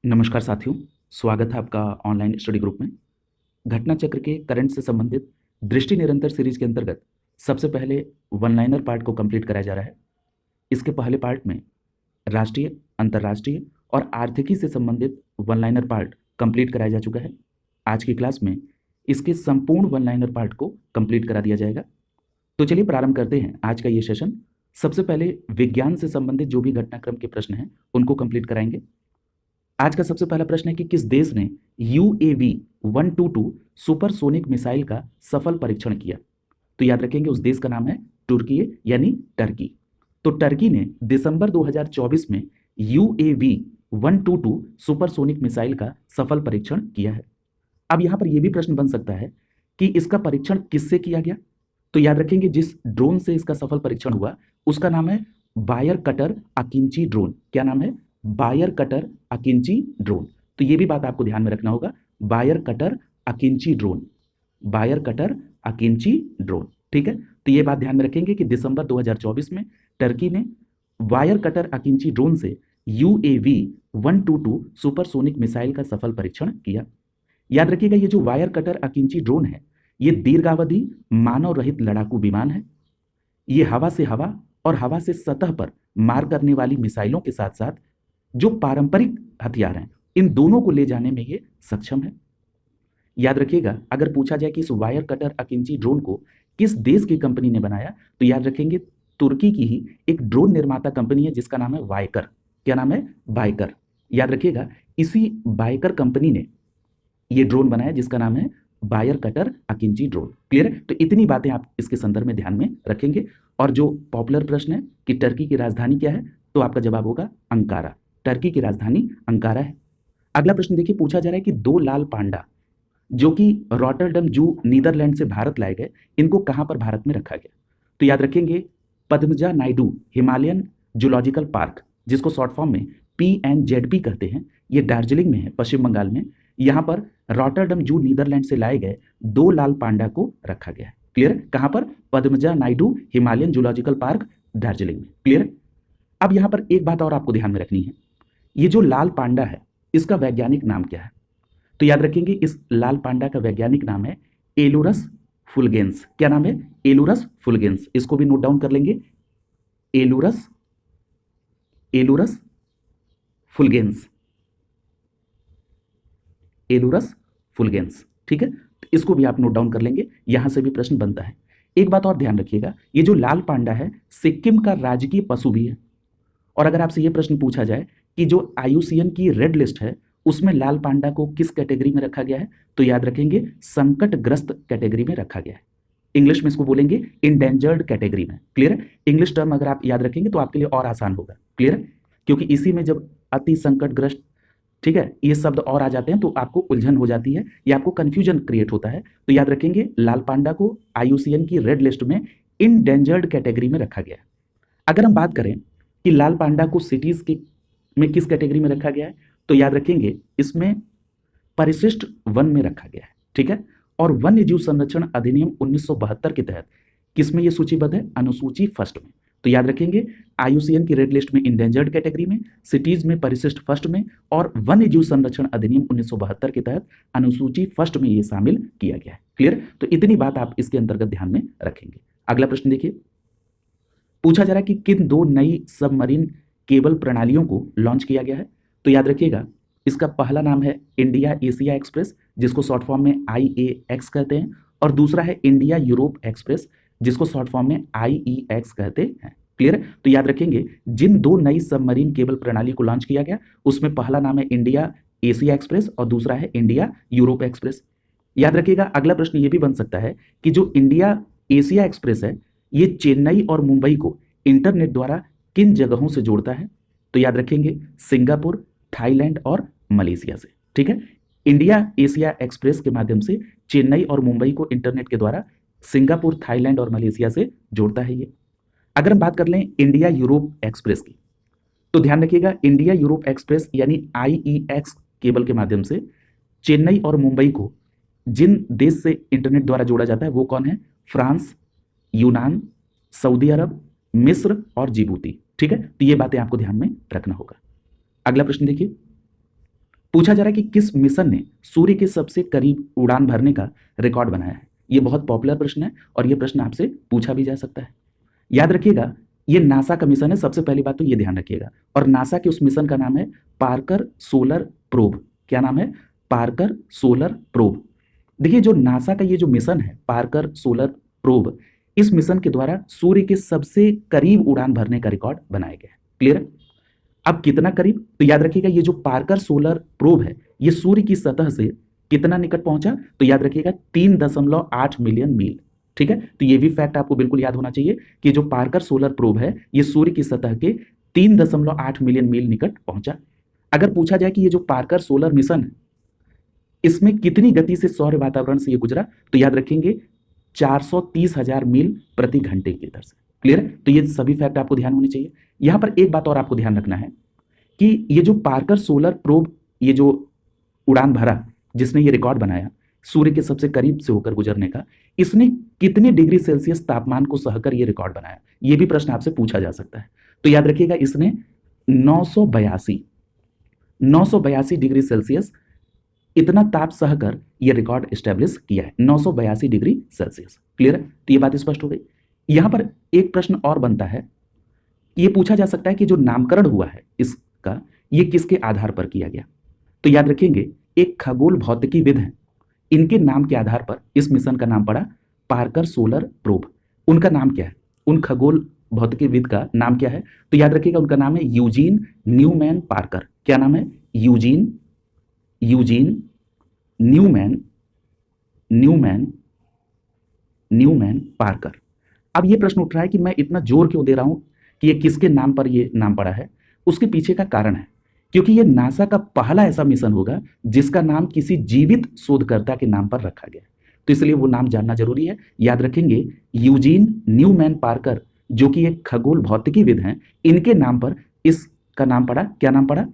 नमस्कार साथियों, स्वागत है आपका ऑनलाइन स्टडी ग्रुप में। घटना चक्र के करंट से संबंधित दृष्टि निरंतर सीरीज के अंतर्गत सबसे पहले वन लाइनर पार्ट को कंप्लीट कराया जा रहा है। इसके पहले पार्ट में राष्ट्रीय, अंतर्राष्ट्रीय और आर्थिकी से संबंधित वन लाइनर पार्ट कंप्लीट कराया जा चुका है। आज की क्लास में इसके संपूर्ण वन लाइनर पार्ट को कंप्लीट करा दिया जाएगा। तो चलिए प्रारंभ करते हैं आज का ये सेशन। सबसे पहले विज्ञान से संबंधित जो भी घटनाक्रम के प्रश्न हैं उनको कंप्लीट कराएंगे। आज का सबसे पहला प्रश्न है कि किस देश ने UAV 122 सुपरसोनिक मिसाइल का सफल परीक्षण किया। तो याद रखेंगे उस देश का नाम है तुर्की यानी टर्की। तो टर्की ने दिसंबर 2024 में UAV 122 सुपरसोनिक मिसाइल का सफल परीक्षण किया है। अब यहां पर यह भी प्रश्न बन सकता है कि इसका परीक्षण किससे किया गया। तो याद रखेंगे जिस ड्रोन से इसका सफल परीक्षण हुआ उसका नाम है बायर कटर अकिंची ड्रोन। क्या नाम है? Bayraktar Akinci drone. तो ये भी बात आपको ध्यान में रखना होगा, Bayraktar Akinci drone, Bayraktar Akinci drone. ठीक है, तो ये बात ध्यान में रखेंगे कि दिसंबर 2024 में टर्की ने बायर कटर अकिंची ड्रोन से UAV 122 सुपरसोनिक मिसाइल का सफल परीक्षण किया। याद रखिएगा ये जो वायर कटर अकिंची ड्रोन है ये दीर्घावधि मानव रहित लड़ाकू विमान है। ये हवा से हवा और हवा से सतह पर मार करने वाली मिसाइलों के साथ साथ जो पारंपरिक हथियार हैं इन दोनों को ले जाने में ये सक्षम है। याद रखिएगा अगर पूछा जाए कि इस वायर कटर अकिंची ड्रोन को किस देश की कंपनी ने बनाया तो याद रखेंगे तुर्की की ही एक ड्रोन निर्माता कंपनी है जिसका नाम है वायकर। क्या नाम है? बायकर। याद रखिएगा इसी बायकर कंपनी ने ये ड्रोन बनाया जिसका नाम है Bayraktar Akinci drone. Clear है? तो इतनी बातें आप इसके संदर्भ में ध्यान में रखेंगे। और जो पॉपुलर प्रश्न है कि टर्की की राजधानी क्या है तो आपका जवाब होगा अंकारा। टर्की की राजधानी अंकारा है। अगला प्रश्न देखिए, पूछा जा रहा है कि दो लाल पांडा जो कि रॉटरडम जू नीदरलैंड से भारत लाए गए इनको कहां पर भारत में रखा गया। तो याद रखेंगे Padmaja Naidu Himalayan zoological park जिसको शॉर्ट फॉर्म में PNZP कहते हैं, ये दार्जिलिंग में है, पश्चिम बंगाल में। यहां पर रॉटरडम जू नीदरलैंड से लाए गए दो लाल पांडा को रखा गया है। क्लियर? कहां पर? Padmaja Naidu Himalayan zoological park Darjeeling में। क्लियर? अब यहां पर एक बात और आपको ध्यान में रखनी है, ये जो लाल पांडा है इसका वैज्ञानिक नाम क्या है। तो याद रखेंगे इस लाल पांडा का वैज्ञानिक नाम है एलुरस फुल्गेंस। क्या नाम है? एलुरस फुल्गेंस। इसको भी नोट डाउन कर लेंगे, एलुरस एलुरस फुल्गेंस, एलुरस फुल्गेंस। ठीक है, तो इसको भी आप नोट डाउन कर लेंगे, यहां से भी प्रश्न बनता है। एक बात और ध्यान रखिएगा, ये जो लाल पांडा है सिक्किम का राजकीय पशु भी है। और अगर आपसे ये प्रश्न पूछा जाए कि जो IUCN की रेड लिस्ट है उसमें लाल पांडा को किस कैटेगरी में रखा गया है तो याद रखेंगे संकटग्रस्त कैटेगरी में रखा गया है। इंग्लिश में इसको बोलेंगे इंडेंजर्ड कैटेगरी में। क्लियर है? इंग्लिश टर्म अगर आप याद रखेंगे तो आपके लिए और आसान होगा। क्लियर है? क्योंकि इसी में जब अति संकटग्रस्त, ठीक है, ये शब्द और आ जाते हैं तो आपको उलझन हो जाती है या आपको कंफ्यूजन क्रिएट होता है। तो याद रखेंगे लाल पांडा को IUCN की रेड लिस्ट में इंडेंजर्ड कैटेगरी में रखा गया है। अगर हम बात करें कि लाल पांडा को सिटीज की में किस कैटेगरी में रखा गया है तो याद रखेंगे इसमें परिशिष्ट वन में रखा गया है। ठीक है, और वन्य जीव संरक्षण अधिनियम 1972 के तहत किसमें यह सूचीबद्ध है? अनुसूची फर्स्ट में। तो याद रखेंगे IUCN की रेड लिस्ट में इंडेंजर्ड कैटेगरी में, सिटीज में परिशिष्ट फर्स्ट में और वन्य जीव संरक्षण अधिनियम 1972 के तहत अनुसूची फर्स्ट में यह शामिल किया गया है। क्लियर? तो इतनी बात आप इसके अंतर्गत ध्यान में रखेंगे। अगला प्रश्न देखिए, पूछा जा रहा है कि किन दो नई सबमरीन केबल प्रणालियों को लॉन्च किया गया है। तो याद रखिएगा इसका पहला नाम है इंडिया एशिया एक्सप्रेस जिसको शॉर्ट फॉर्म में IAX कहते हैं, और दूसरा है इंडिया यूरोप एक्सप्रेस जिसको शॉर्ट फॉर्म में IEX कहते हैं। क्लियर है? तो याद रखेंगे जिन दो नई सबमरीन केबल प्रणाली को लॉन्च किया गया उसमें पहला नाम है इंडिया एशिया एक्सप्रेस और दूसरा है इंडिया यूरोप एक्सप्रेस। याद रखिएगा अगला प्रश्न यह भी बन सकता है कि जो इंडिया एशिया एक्सप्रेस है ये चेन्नई और मुंबई को इंटरनेट द्वारा किन जगहों से जोड़ता है। तो याद रखेंगे सिंगापुर, थाईलैंड और मलेशिया से। ठीक है, इंडिया एशिया एक्सप्रेस के माध्यम से चेन्नई और मुंबई को इंटरनेट के द्वारा सिंगापुर, थाईलैंड और मलेशिया से जोड़ता है ये। अगर हम बात कर लें इंडिया यूरोप एक्सप्रेस की तो ध्यान रखिएगा इंडिया यूरोप एक्सप्रेस यानी IEX केबल के माध्यम से चेन्नई और मुंबई को जिन देश से इंटरनेट द्वारा जोड़ा जाता है वो कौन है? फ्रांस, यूनान, सऊदी अरब, मिस्र और जिबूती। ठीक है, तो ये बातें आपको ध्यान में रखना होगा। अगला प्रश्न देखिए, पूछा जा रहा है कि किस मिशन ने सूर्य के सबसे करीब उड़ान भरने का रिकॉर्ड बनाया है। ये बहुत पॉपुलर प्रश्न है और ये प्रश्न आपसे पूछा भी जा सकता है। याद रखिएगा, ये नासा का मिशन है, सबसे पहली बात तो ये ध्यान रखिएगा। और नासा के उस मिशन का नाम है पार्कर सोलर प्रोब। क्या नाम है? Parker solar probe. देखिए, जो नासा का ये जो मिशन है पार्कर सोलर प्रोब, इस मिशन के द्वारा सूर्य के सबसे करीब उड़ान भरने का रिकॉर्ड बनाया गया है। क्लियर है? अब कितना करीब? तो याद रखिएगा, ये जो पार्कर सोलर प्रोब है ये सूर्य की सतह से कितना निकट पहुंचा? तो याद रखिएगा 3.8 मिलियन मील। ठीक है, तो ये भी फैक्ट आपको बिल्कुल याद होना चाहिए कि जो पार्कर सोलर प्रोब है ये सूर्य की सतह के 3.8 मिलियन मील निकट पहुंचा। अगर पूछा जाए कि ये जो पार्कर सोलर मिशन है इसमें कितनी गति से सौर वातावरण से ये गुजरा, तो याद रखेंगे 430,000 मील प्रति घंटे की दर से। क्लियर है? तो ये सभी फैक्ट आपको ध्यान होने चाहिए। यहां पर एक बात और आपको ध्यान रखना है कि ये जो पार्कर सोलर प्रोब ये जो उड़ान भरा जिसने ये रिकॉर्ड बनाया सूर्य के सबसे करीब से होकर गुजरने का, इसने कितने डिग्री सेल्सियस तापमान को सहकर ये रिकॉर्ड बनाया, ये भी प्रश्न आपसे पूछा जा सकता है। तो याद रखिएगा, इसने 982 डिग्री सेल्सियस इतना ताप सहकर यह रिकॉर्ड एस्टेब्लिश किया है। 982 डिग्री सेल्सियस। क्लियर है? तो ये बात स्पष्ट हो गई। यहां पर एक प्रश्न और बनता है, ये पूछा जा सकता है कि जो नामकरण हुआ है इसका, ये किसके आधार पर किया गया। तो याद रखेंगे, एक खगोल भौतिकीविद हैं, इनके नाम के आधार पर इस मिशन का नाम पड़ा पार्कर सोलर प्रोब। उनका नाम क्या है? उन खगोल भौतिकीविद का नाम क्या है? तो याद रखिएगा, उनका नाम है यूजीन न्यूमैन पार्कर। क्या नाम है? Eugene Newman Parker. अब ये प्रश्न उठ रहा है कि मैं इतना जोर क्यों दे रहा हूं कि ये किसके नाम पर ये नाम पड़ा है। उसके पीछे का कारण है क्योंकि ये नासा का पहला ऐसा मिशन होगा जिसका नाम किसी जीवित शोधकर्ता के नाम पर रखा गया, तो इसलिए वो नाम जानना जरूरी है। याद रखेंगे, यूजीन न्यूमैन पार्कर जो कि एक खगोल भौतिकीविद हैं, इनके नाम पर इसका नाम पड़ा। क्या नाम पड़ा?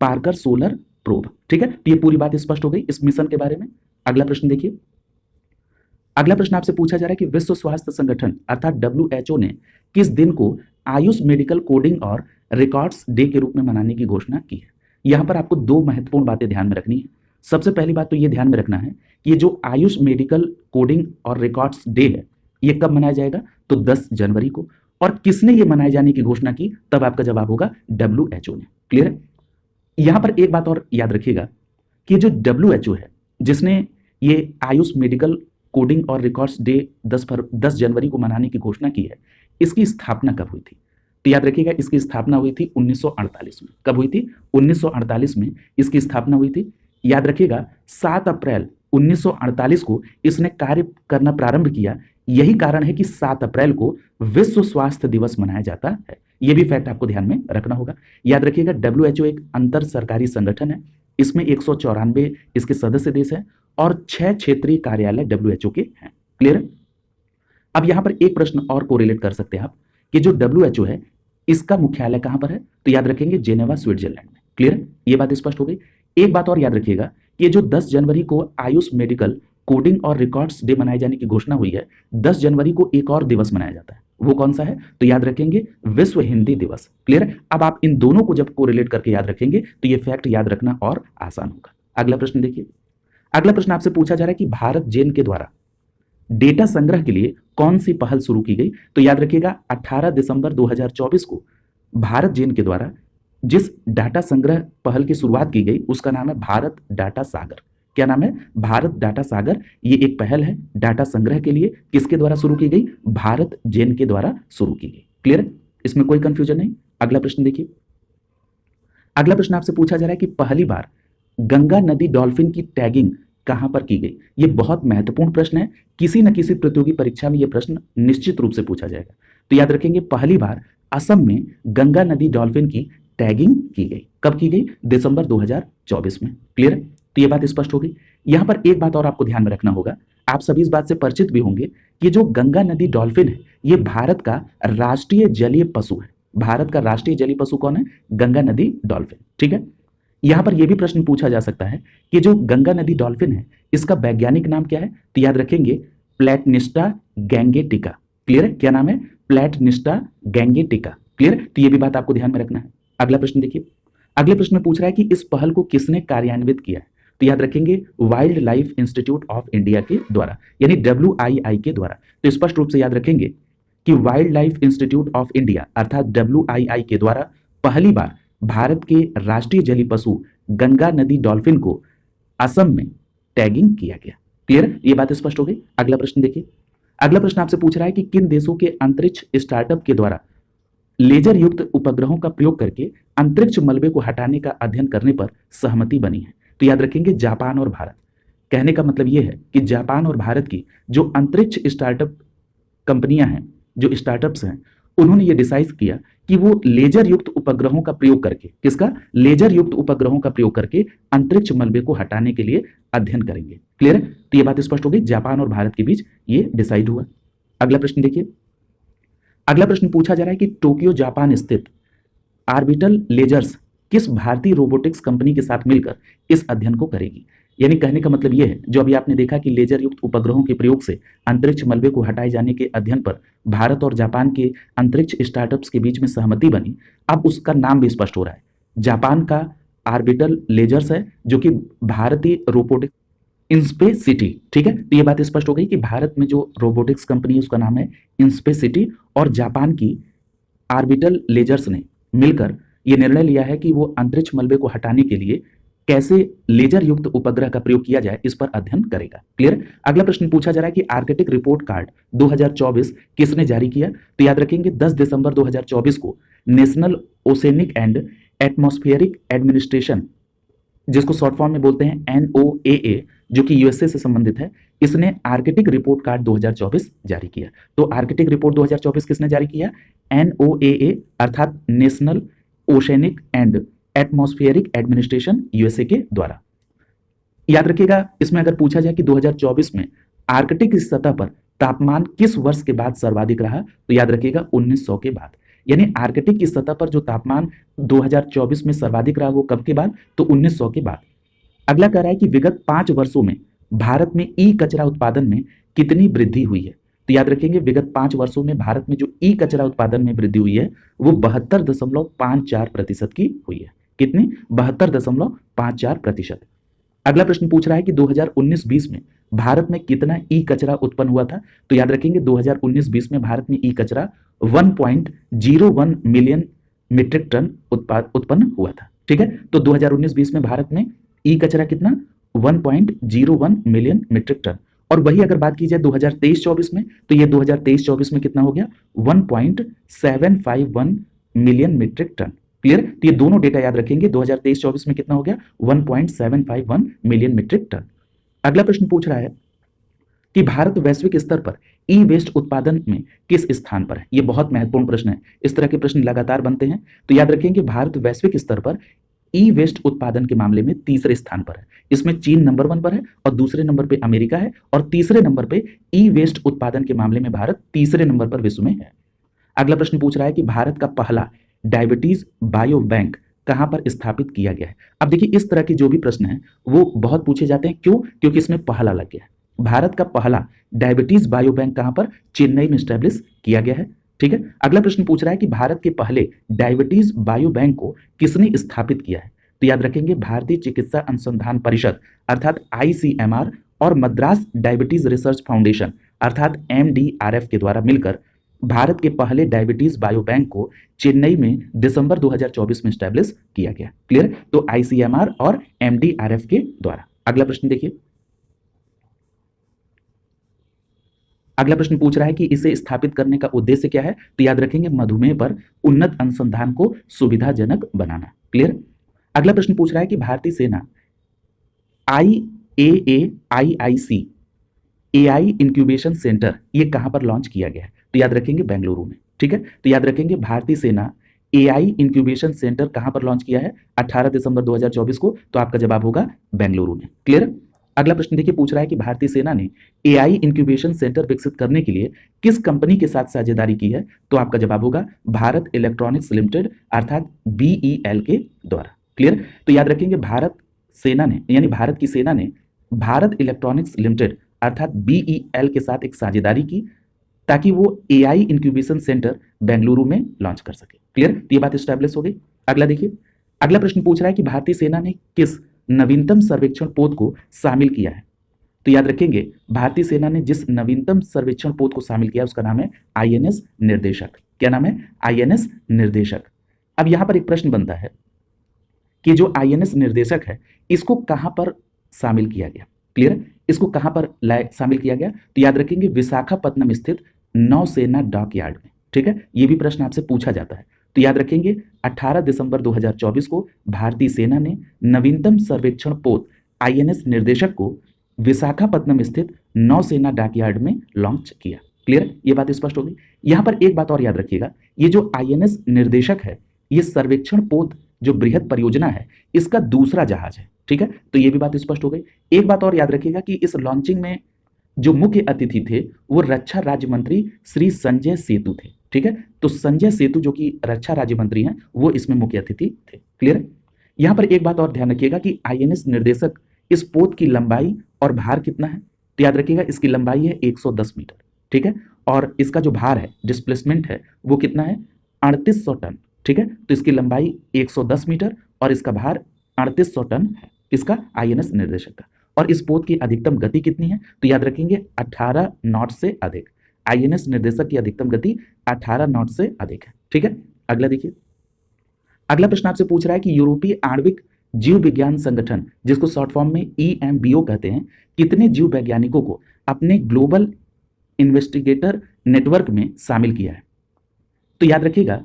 Parker solar probe. ठीक है, तो ये पूरी बात स्पष्ट हो गई इस मिशन के बारे में। अगला प्रश्न देखिए। अगला प्रश्न आपसे पूछा जा रहा है कि विश्व स्वास्थ्य संगठन अर्थात WHO ने किस दिन को आयुष मेडिकल कोडिंग और रिकॉर्ड्स डे के रूप में मनाने की घोषणा की है। यहां पर आपको दो महत्वपूर्ण बातें ध्यान में रखनी है। सबसे पहली बात तो ये ध्यान में रखना है कि ये जो आयुष मेडिकल कोडिंग और रिकॉर्ड्स डे है ये कब मनाया जाएगा? तो 10 जनवरी को। और किसने ये मनाए जाने की घोषणा की? तब आपका जवाब होगा WHO ने। क्लियर है? यहां पर एक बात और याद रखिएगा कि जो WHO है जिसने ये आयुष मेडिकल कोडिंग और रिकॉर्ड्स डे 10 जनवरी को मनाने की घोषणा की है, इसकी स्थापना कब हुई थी? तो याद रखिएगा, इसकी स्थापना हुई थी 1948 में। कब हुई थी? 1948 में इसकी स्थापना हुई थी। याद रखिएगा, 7 अप्रैल 1948 को इसने कार्य करना प्रारंभ किया। यही कारण है कि 7 अप्रैल को विश्व स्वास्थ्य दिवस मनाया जाता है। यह भी फैक्ट आपको ध्यान में रखना होगा। याद रखिएगा, WHO एक अंतर सरकारी संगठन है। इसमें 194 इसके सदस्य देश हैं और 6 क्षेत्रीय कार्यालय WHO के हैं। क्लियर है? अब यहां पर एक प्रश्न और कोरिलेट कर सकते हैं आप कि जो WHO है इसका मुख्यालय कहां पर है? तो याद रखेंगे जेनेवा स्विट्जरलैंड में। क्लियर है? ये बात स्पष्ट हो गई। एक बात और याद रखिएगा कि ये जो 10 जनवरी को आयुष मेडिकल कोडिंग और रिकॉर्ड्स डे मनाए जाने की घोषणा हुई है, 10 जनवरी को एक और दिवस मनाया जाता है। वो कौन सा है? तो याद रखेंगे विश्व हिंदी दिवस। क्लियर है? अब आप इन दोनों को जब कोरिलेट करके याद रखेंगे तो ये फैक्ट याद रखना और आसान होगा। अगला प्रश्न देखिए। अगला प्रश्न आपसे पूछा जा रहा है कि भारत जेन के द्वारा डेटा संग्रह के लिए कौन सी पहल शुरू की गई। तो याद रखिएगा, 18 दिसंबर 2024 को भारत जेन के द्वारा जिस डाटा संग्रह पहल की शुरुआत की गई उसका नाम है भारत डाटा सागर। क्या नाम है? भारत डाटा सागर। ये एक पहल है डाटा संग्रह के लिए। किसके द्वारा शुरू की गई? भारत जेन के द्वारा शुरू की गई। क्लियर है? इसमें कोई कंफ्यूजन नहीं। अगला प्रश्न देखिए। अगला प्रश्न आपसे पूछा जा रहा है कि पहली बार गंगा नदी डॉल्फिन की टैगिंग कहां पर की गई। ये बहुत महत्वपूर्ण प्रश्न है। किसी न किसी प्रतियोगी परीक्षा में यह प्रश्न निश्चित रूप से पूछा जाएगा। तो याद रखेंगे, पहली बार असम में गंगा नदी डॉल्फिन की टैगिंग की गई। कब की गई? दिसंबर 2024 में। क्लियर है? तो ये बात स्पष्ट हो गई। यहां पर एक बात और आपको ध्यान में रखना होगा, आप सभी इस बात से परिचित भी होंगे कि जो गंगा नदी डॉल्फिन है ये भारत का राष्ट्रीय जलीय पशु है। भारत का राष्ट्रीय जलीय पशु कौन है? गंगा नदी डॉल्फिन। ठीक है? यहां पर यह भी प्रश्न पूछा जा सकता है कि जो गंगा नदी डॉल्फिन है इसका वैज्ञानिक नाम क्या है। तो याद रखेंगे, प्लेटनिस्टा गैंगेटिका। क्लियर है? क्या नाम है? प्लेटनिस्टा गैंगेटिका। क्लियर? तो यह भी बात आपको ध्यान में रखना है। अगला प्रश्न देखिए। अगले प्रश्न में पूछ रहा है कि इस पहल को किसने कार्यान्वित किया है? तो याद रखेंगे wild life institute of India के द्वारा, यानी WII के द्वारा। तो स्पष्ट रूप से याद रखेंगे कि wild life institute of India अर्थात WII के द्वारा पहली बार भारत के राष्ट्रीय जलीय पशु गंगा नदी डॉल्फिन को असम में टैगिंग किया गया। क्लियर, ये बात स्पष्ट हो गई। अगला प्रश्न देखिए। अगला प्रश्न आपसे पूछ रहा है कि किन देशों के अंतरिक्ष स्टार्टअप के द्वारा लेजर युक्त उपग्रहों का प्रयोग करके अंतरिक्ष मलबे को हटाने का अध्ययन करने पर सहमति बनी है? तो याद रखेंगे जापान और भारत। कहने का मतलब यह है कि जापान और भारत की जो अंतरिक्ष स्टार्टअप कंपनियां हैं, जो स्टार्टअप्स हैं, उन्होंने ये डिसाइड किया कि वो लेजर युक्त उपग्रहों का प्रयोग करके, किसका? लेजर युक्त उपग्रहों का प्रयोग करके अंतरिक्ष मलबे को हटाने के लिए अध्ययन करेंगे। क्लियर है? तो ये बात स्पष्ट हो गई, जापान और भारत के बीच ये डिसाइड हुआ। अगला प्रश्न देखिए। अगला प्रश्न पूछा जा रहा है कि टोक्यो जापान स्थित ऑर्बिटल लेजर्स किस भारतीय रोबोटिक्स कंपनी के साथ मिलकर इस अध्ययन को करेगी? यानी कहने का मतलब यह है, जो अभी आपने देखा कि लेजर युक्त उपग्रहों के प्रयोग से अंतरिक्ष मलबे को हटाए जाने के अध्ययन पर भारत और जापान के अंतरिक्ष स्टार्टअप्स के बीच में सहमति बनी। अब उसका नाम भी स्पष्ट हो रहा है। जापान का ऑर्बिटल लेजर्स है, जो कि भारतीय रोबोटिक्स इंस्पेसिटी। ठीक है, तो ये बात स्पष्ट हो गई कि भारत में जो रोबोटिक्स कंपनी है उसका नाम है इंस्पेसिटी, और जापान की ऑर्बिटल लेजर्स ने मिलकर ये निर्णय लिया है कि वो अंतरिक्ष मलबे को हटाने के लिए कैसे लेजर युक्त उपग्रह का प्रयोग किया जाए, इस पर अध्ययन करेगा। क्लियर? अगला प्रश्न पूछा जा रहा है कि आर्कटिक रिपोर्ट कार्ड 2024 किसने जारी किया? तो याद रखेंगे 10 दिसंबर 2024 को national oceanic and atmospheric administration, जिसको शॉर्ट फॉर्म में बोलते हैं NOAA, जो कि USA से संबंधित है, इसने आर्कटिक रिपोर्ट कार्ड 2024 जारी किया। तो आर्कटिक रिपोर्ट 2024 किसने जारी किया? NOAA अर्थात national oceanic and atmospheric administration USA के द्वारा। याद रखिएगा, इसमें अगर पूछा जाए कि 2024 में आर्कटिक की सतह पर तापमान किस वर्ष के बाद सर्वाधिक रहा, तो याद रखिएगा 1900 के बाद। यानी आर्कटिक की सतह पर जो तापमान 2024 में सर्वाधिक रहा वो कब के बाद? तो 1900 के बाद। अगला कह रहा है कि विगत 5 वर्षों में भारत में ई कचरा उत्पादन में कितनी वृद्धि हुई है? तो याद रखेंगे विगत 5 वर्षों में भारत में जो ई कचरा उत्पादन में वृद्धि हुई है वो 72.54% की हुई है। कितनी? 72.54%। अगला प्रश्न पूछ रहा है कि 2019-20 में भारत में कितना ई कचरा उत्पन्न हुआ था? तो याद रखेंगे 2019-20 में भारत में ई कचरा 1.01 मिलियन मीट्रिक टन उत्पन्न हुआ था। ठीक है, तो 2019-20 में भारत में ई कचरा कितना? 1.01 मिलियन मीट्रिक टन। और वही अगर बात की जाए 2023-24 में, तो ये 2023-24 में कितना हो गया? 1.751 मिलियन मीट्रिक टन। क्लियर? तो ये दोनों डेटा याद रखेंगे, 2023-24 में कितना हो गया? 1.751 मिलियन मीट्रिक टन। अगला प्रश्न पूछ रहा है कि भारत वैश्विक स्तर पर ई वेस्ट उत्पादन में किस स्थान पर है? ये बहुत महत्वपूर्ण प्रश्न है, इस तरह के प्रश्न लगातार बनते हैं। तो याद रखेंगे भारत वैश्विक स्तर पर ई वेस्ट उत्पादन के मामले में तीसरे स्थान पर है। इसमें चीन नंबर 1 पर है और दूसरे नंबर पे अमेरिका है, और तीसरे नंबर पे ई वेस्ट उत्पादन के मामले में भारत तीसरे नंबर पर विश्व में है। अगला प्रश्न पूछ रहा है कि भारत का पहला डायबिटीज बायो बैंक कहां पर स्थापित किया गया है? अब देखिए, इस तरह के जो भी प्रश्न हैं वो बहुत पूछे जाते हैं। क्यों? क्योंकि इसमें पहला लग गया है। भारत का पहला डायबिटीज बायो बैंक कहां पर? चेन्नई में स्टैब्लिश किया गया है। ठीक है, अगला प्रश्न पूछ रहा है कि भारत के पहले डायबिटीज बायो बैंक को किसने स्थापित किया है? तो याद रखेंगे भारतीय चिकित्सा अनुसंधान परिषद अर्थात ICMR और मद्रास डायबिटीज रिसर्च फाउंडेशन अर्थात MDRF के द्वारा मिलकर भारत के पहले डायबिटीज बायो बैंक को चेन्नई में दिसंबर 2024 में स्टैब्लिश किया गया। क्लियर? तो ICMR और MDRF के द्वारा। अगला प्रश्न देखिए। अगला प्रश्न पूछ रहा है कि इसे स्थापित करने का उद्देश्य क्या है? तो याद रखेंगे मधुमेह पर उन्नत अनुसंधान को सुविधाजनक बनाना। क्लियर? अगला प्रश्न पूछ रहा है कि भारतीय सेना IAAIIC AI इंक्यूबेशन सेंटर ये कहां पर लॉन्च किया गया है? तो याद रखेंगे बेंगलुरु में। ठीक है, तो याद रखेंगे भारतीय सेना AI इंक्यूबेशन सेंटर कहां पर लॉन्च किया है? 18 दिसंबर 2024 को। तो आपका जवाब होगा बेंगलुरु में। क्लियर? अगला प्रश्न देखिए, पूछ रहा है कि भारतीय सेना ने AI इंक्यूबेशन सेंटर विकसित करने के लिए किस कंपनी के साथ साझेदारी की है? तो आपका जवाब होगा भारत इलेक्ट्रॉनिक्स लिमिटेड अर्थात BEL के द्वारा। क्लियर? तो याद रखेंगे भारत सेना ने, यानी भारत की सेना ने भारत इलेक्ट्रॉनिक्स लिमिटेड अर्थात BEL के साथ एक साझेदारी की ताकि वो AI इंक्यूबेशन सेंटर बेंगलुरु में लॉन्च कर सके। क्लियर? तो ये बात एस्टैब्लिश हो गई। अगला देखिए। अगला प्रश्न पूछ रहा है कि भारतीय सेना ने किस नवीनतम सर्वेक्षण पोत को शामिल किया है। तो याद रखेंगे, भारतीय सेना ने जिस नवीनतम सर्वेक्षण पोत को शामिल किया उसका नाम है आईएनएस निर्देशक। क्या नाम है? आईएनएस निर्देशक। अब यहां पर एक प्रश्न बनता है कि जो आईएनएस निर्देशक है इसको कहां पर शामिल किया गया। क्लियर है? इसको कहां पर शामिल किया गया? तो याद रखेंगे विशाखापत्तनम स्थित नौसेना डॉकयार्ड में। ठीक है, ये भी प्रश्न आपसे पूछा जाता है। तो याद रखेंगे 18 दिसंबर 2024 को भारतीय सेना ने नवीनतम सर्वेक्षण पोत आईएनएस निर्देशक को विशाखापत्तनम स्थित नौसेना डॉकयार्ड में लॉन्च किया। क्लियर? ये बात स्पष्ट हो गई। यहां पर एक बात और याद रखिएगा, ये जो आईएनएस निर्देशक है ये सर्वेक्षण पोत जो बृहद परियोजना है इसका दूसरा जहाज है। ठीक है, तो ये भी बात स्पष्ट हो गई। एक बात और याद रखिएगा कि इस लॉन्चिंग में जो मुख्य अतिथि थे वो रक्षा राज्य मंत्री श्री संजय सेतु थे। ठीक है, तो संजय सेतु जो कि रक्षा राज्य मंत्री हैं वो इसमें मुख्य अतिथि थे। क्लियर है? यहां पर एक बात और ध्यान रखिएगा कि आईएनएस निर्देशक इस पोत की लंबाई और भार कितना है। तो याद रखिएगा इसकी लंबाई है 110 मीटर। ठीक है, और इसका जो भार है, डिस्प्लेसमेंट है, वो कितना है? 3800 टन। ठीक है, तो इसकी लंबाई 110 मीटर और इसका भार 3800 टन है। किसका? आईएनएस निर्देशक का। और इस पोत की अधिकतम गति कितनी है? तो याद रखेंगे 18 नॉट से अधिक। आईएनएस निर्देशक की अधिकतम गति 18 नॉट से अधिक है। ठीक है, अगला देखिए। अगला प्रश्न आपसे पूछ रहा है कि यूरोपीय आणविक जीव विज्ञान संगठन, जिसको शॉर्ट फॉर्म में ईएमबीओ कहते हैं, कितने जीव वैज्ञानिकों को अपने ग्लोबल इन्वेस्टिगेटर नेटवर्क में शामिल किया है। तो याद रखिएगा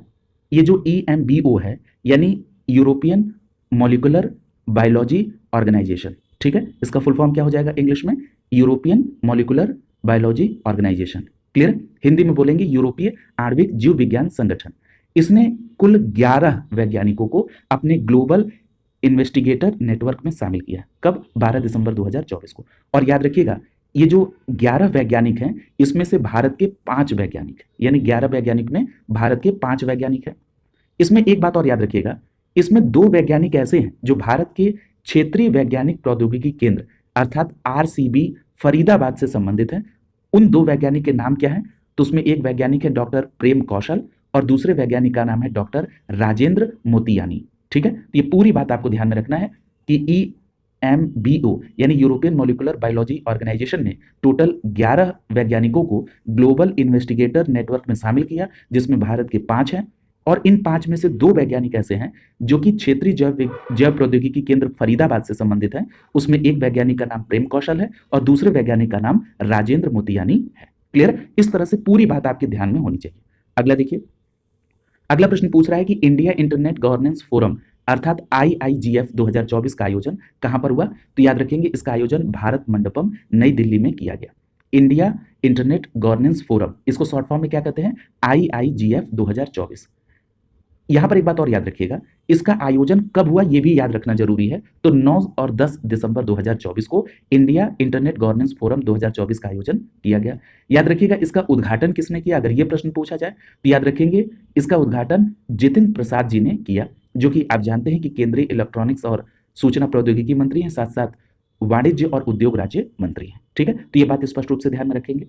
ये जो ईएमबीओ है यानी यूरोपियन मॉलिक्यूलर बायोलॉजी ऑर्गेनाइजेशन। ठीक है, इसका फुल फॉर्म क्या हो जाएगा इंग्लिश में? European molecular biology organisation. Clear? Hindi में बोलेंगे यूरोपीय आणविक जीव विज्ञान संगठन। इसने कुल 11 वैज्ञानिकों को अपने ग्लोबल इन्वेस्टिगेटर नेटवर्क में शामिल किया। कब? 12 दिसंबर 2024 को। और याद रखिएगा ये जो 11 वैज्ञानिक हैं इसमें से भारत के 5 वैज्ञानिक हैं, यानी 11 वैज्ञानिक में भारत के 5 वैज्ञानिक हैं। इसमें एक बात और याद रखिएगा, इसमें 2 वैज्ञानिक ऐसे हैं जो भारत के क्षेत्रीय वैज्ञानिक प्रौद्योगिकी केंद्र अर्थात आरसीबी फरीदाबाद से संबंधित हैं। उन 2 वैज्ञानिक के नाम क्या है? तो उसमें एक वैज्ञानिक है डॉक्टर प्रेम कौशल और दूसरे वैज्ञानिक का नाम है डॉक्टर राजेंद्र मोतियानी। ठीक है, तो ये पूरी बात आपको ध्यान में रखना है कि ईएमबीओ यानी यूरोपियन मॉलिक्यूलर बायोलॉजी ऑर्गेनाइजेशन ने टोटल 11 वैज्ञानिकों को ग्लोबल इन्वेस्टिगेटर नेटवर्क में शामिल किया, जिसमें भारत के 5 हैं। और इन 5 में से 2 वैज्ञानिक ऐसे हैं जो कि क्षेत्रीय जैव प्रौद्योगिकी केंद्र फरीदाबाद से संबंधित हैं। उसमें एक वैज्ञानिक का नाम प्रेम कौशल है और दूसरे वैज्ञानिक का नाम राजेंद्र मोतियानी है। क्लियर? इस तरह से पूरी बात आपके ध्यान में होनी चाहिए। अगला देखिए। अगला प्रश्न पूछ रहा है कि इंडिया इंटरनेट गवर्नेंस फोरम अर्थात आईआईजीएफ 2024 का आयोजन कहां पर हुआ। तो याद रखेंगे इसका आयोजन भारत मंडपम नई दिल्ली में किया गया। इंडिया इंटरनेट गवर्नेंस फोरम, इसको शॉर्ट फॉर्म में क्या कहते हैं? आईआईजीएफ 2024। यहां पर एक बात और याद रखिएगा, इसका आयोजन कब हुआ ये भी याद रखना जरूरी है। तो 9 और 10 दिसंबर 2024 को इंडिया इंटरनेट गवर्नेंस फोरम 2024 का आयोजन किया गया। याद रखिएगा इसका उद्घाटन किसने किया, अगर ये प्रश्न पूछा जाए तो याद रखेंगे इसका उद्घाटन जितिन प्रसाद जी ने किया, जो कि आप जानते हैं कि केंद्रीय इलेक्ट्रॉनिक्स और सूचना प्रौद्योगिकी मंत्री हैं, साथ साथ वाणिज्य और उद्योग राज्य मंत्री हैं। ठीक है, तो ये बात स्पष्ट रूप से ध्यान में रखेंगे।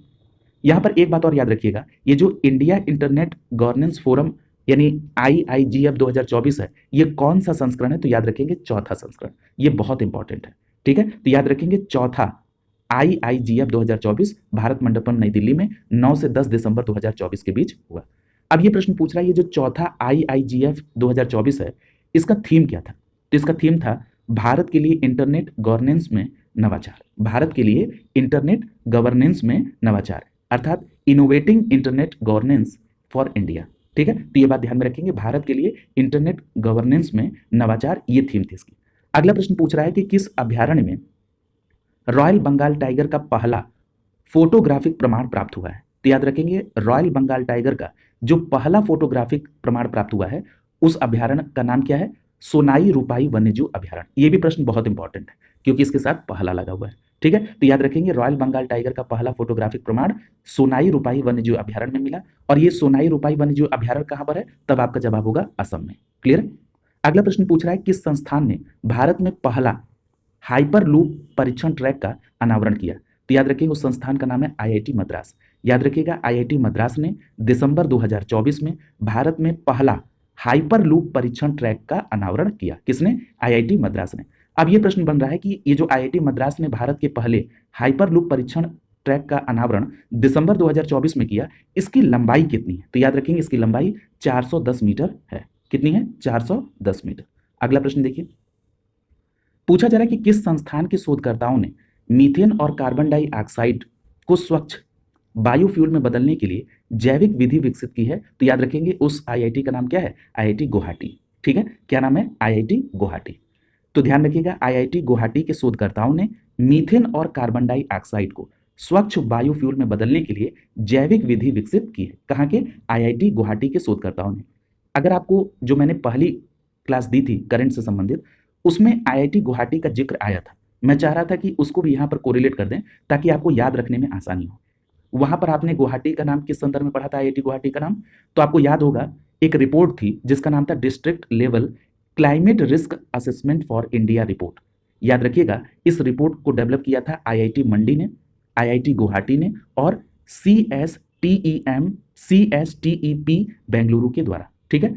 यहां पर एक बात और याद रखिएगा, ये जो इंडिया इंटरनेट गवर्नेंस फोरम यानी आईआईजीएफ 2024 है, ये कौन सा संस्करण है? तो याद रखेंगे चौथा संस्करण। ये बहुत इंपॉर्टेंट है। ठीक है, तो याद रखेंगे चौथा आईआईजीएफ 2024 भारत मंडपम नई दिल्ली में 9 से 10 दिसंबर 2024 के बीच हुआ। अब ये प्रश्न पूछ रहा है ये जो चौथा आईआईजीएफ 2024 है इसका थीम क्या था। तो इसका थीम था भारत के लिए इंटरनेट गवर्नेंस में नवाचार। भारत के लिए इंटरनेट गवर्नेंस में नवाचार अर्थात innovating internet governance for India. ठीक है, तो ये बात ध्यान में रखेंगे, भारत के लिए इंटरनेट गवर्नेंस में नवाचार, ये थीम थी इसकी। अगला प्रश्न पूछ रहा है कि किस अभ्यारण्य में रॉयल बंगाल टाइगर का पहला फोटोग्राफिक प्रमाण प्राप्त हुआ है। तो याद रखेंगे रॉयल बंगाल टाइगर का जो पहला फोटोग्राफिक प्रमाण प्राप्त हुआ है उस अभ्यारण्य का नाम क्या है? सोनाई रूपाई वन्यजीव अभ्यारण्य। ये भी प्रश्न बहुत इंपॉर्टेंट है क्योंकि इसके साथ पहला लगा हुआ है। ठीक है, तो याद रखेंगे रॉयल बंगाल टाइगर का पहला फोटोग्राफिक प्रमाण सोनाई रूपाई वन्यजीव अभ्यारण्य में मिला। और ये सोनाई रूपाई वन्यजीव अभ्यारण्य कहां पर है? तब आपका जवाब होगा असम में। क्लियर? अगला प्रश्न पूछ रहा है किस संस्थान ने भारत में पहला हाइपर लूप परीक्षण ट्रैक का अनावरण किया। तो याद रखेंगे उस संस्थान का नाम है आईआईटी मद्रास। याद रखिएगा आईआईटी मद्रास ने दिसंबर 2024 में भारत में पहला हाइपर लूप परीक्षण ट्रैक का अनावरण किया? किसने? आईआईटी मद्रास ने। अब ये प्रश्न बन रहा है कि ये जो आईआईटी मद्रास ने भारत के पहले हाइपर लूप परीक्षण ट्रैक का अनावरण दिसंबर 2024 में किया, इसकी लंबाई कितनी है? तो याद रखेंगे इसकी लंबाई 410 मीटर है। कितनी है? 410 मीटर। अगला प्रश्न देखिए, पूछा जा रहा है कि किस संस्थान के शोधकर्ताओं ने मीथेन और कार्बन डाइऑक्साइड को स्वच्छ बायोफ्यूल में बदलने के लिए जैविक विधि विकसित की है? तो याद रखेंगे उस आईआईटी का नाम क्या है? आईआईटी गुवाहाटी। ठीक है, क्या नाम है? आईआईटी गुवाहाटी। तो ध्यान रखिएगा, आईआईटी गुवाहाटी के शोधकर्ताओं ने मीथेन और कार्बन डाइऑक्साइड को स्वच्छ बायोफ्यूल में बदलने के लिए जैविक विधि विकसित की है। कहाँ के? आईआईटी गुवाहाटी के शोधकर्ताओं ने। अगर आपको जो मैंने पहली क्लास दी थी करंट से संबंधित, उसमें आईआईटी गुवाहाटी का जिक्र आया था। मैं चाह रहा था कि उसको भी यहाँ पर कोरिलेट कर दें ताकि आपको याद रखने में आसानी हो। वहां पर आपने गुवाहाटी का नाम किस संदर्भ में पढ़ा था? आईआईटी गुवाहाटी का नाम तो आपको याद होगा, एक रिपोर्ट थी जिसका नाम था district level climate risk assessment for India report. याद रखिएगा, इस रिपोर्ट को डेवलप किया था आईआईटी मंडी ने, आईआईटी गुवाहाटी ने और CSTEP बेंगलुरु के द्वारा। ठीक है,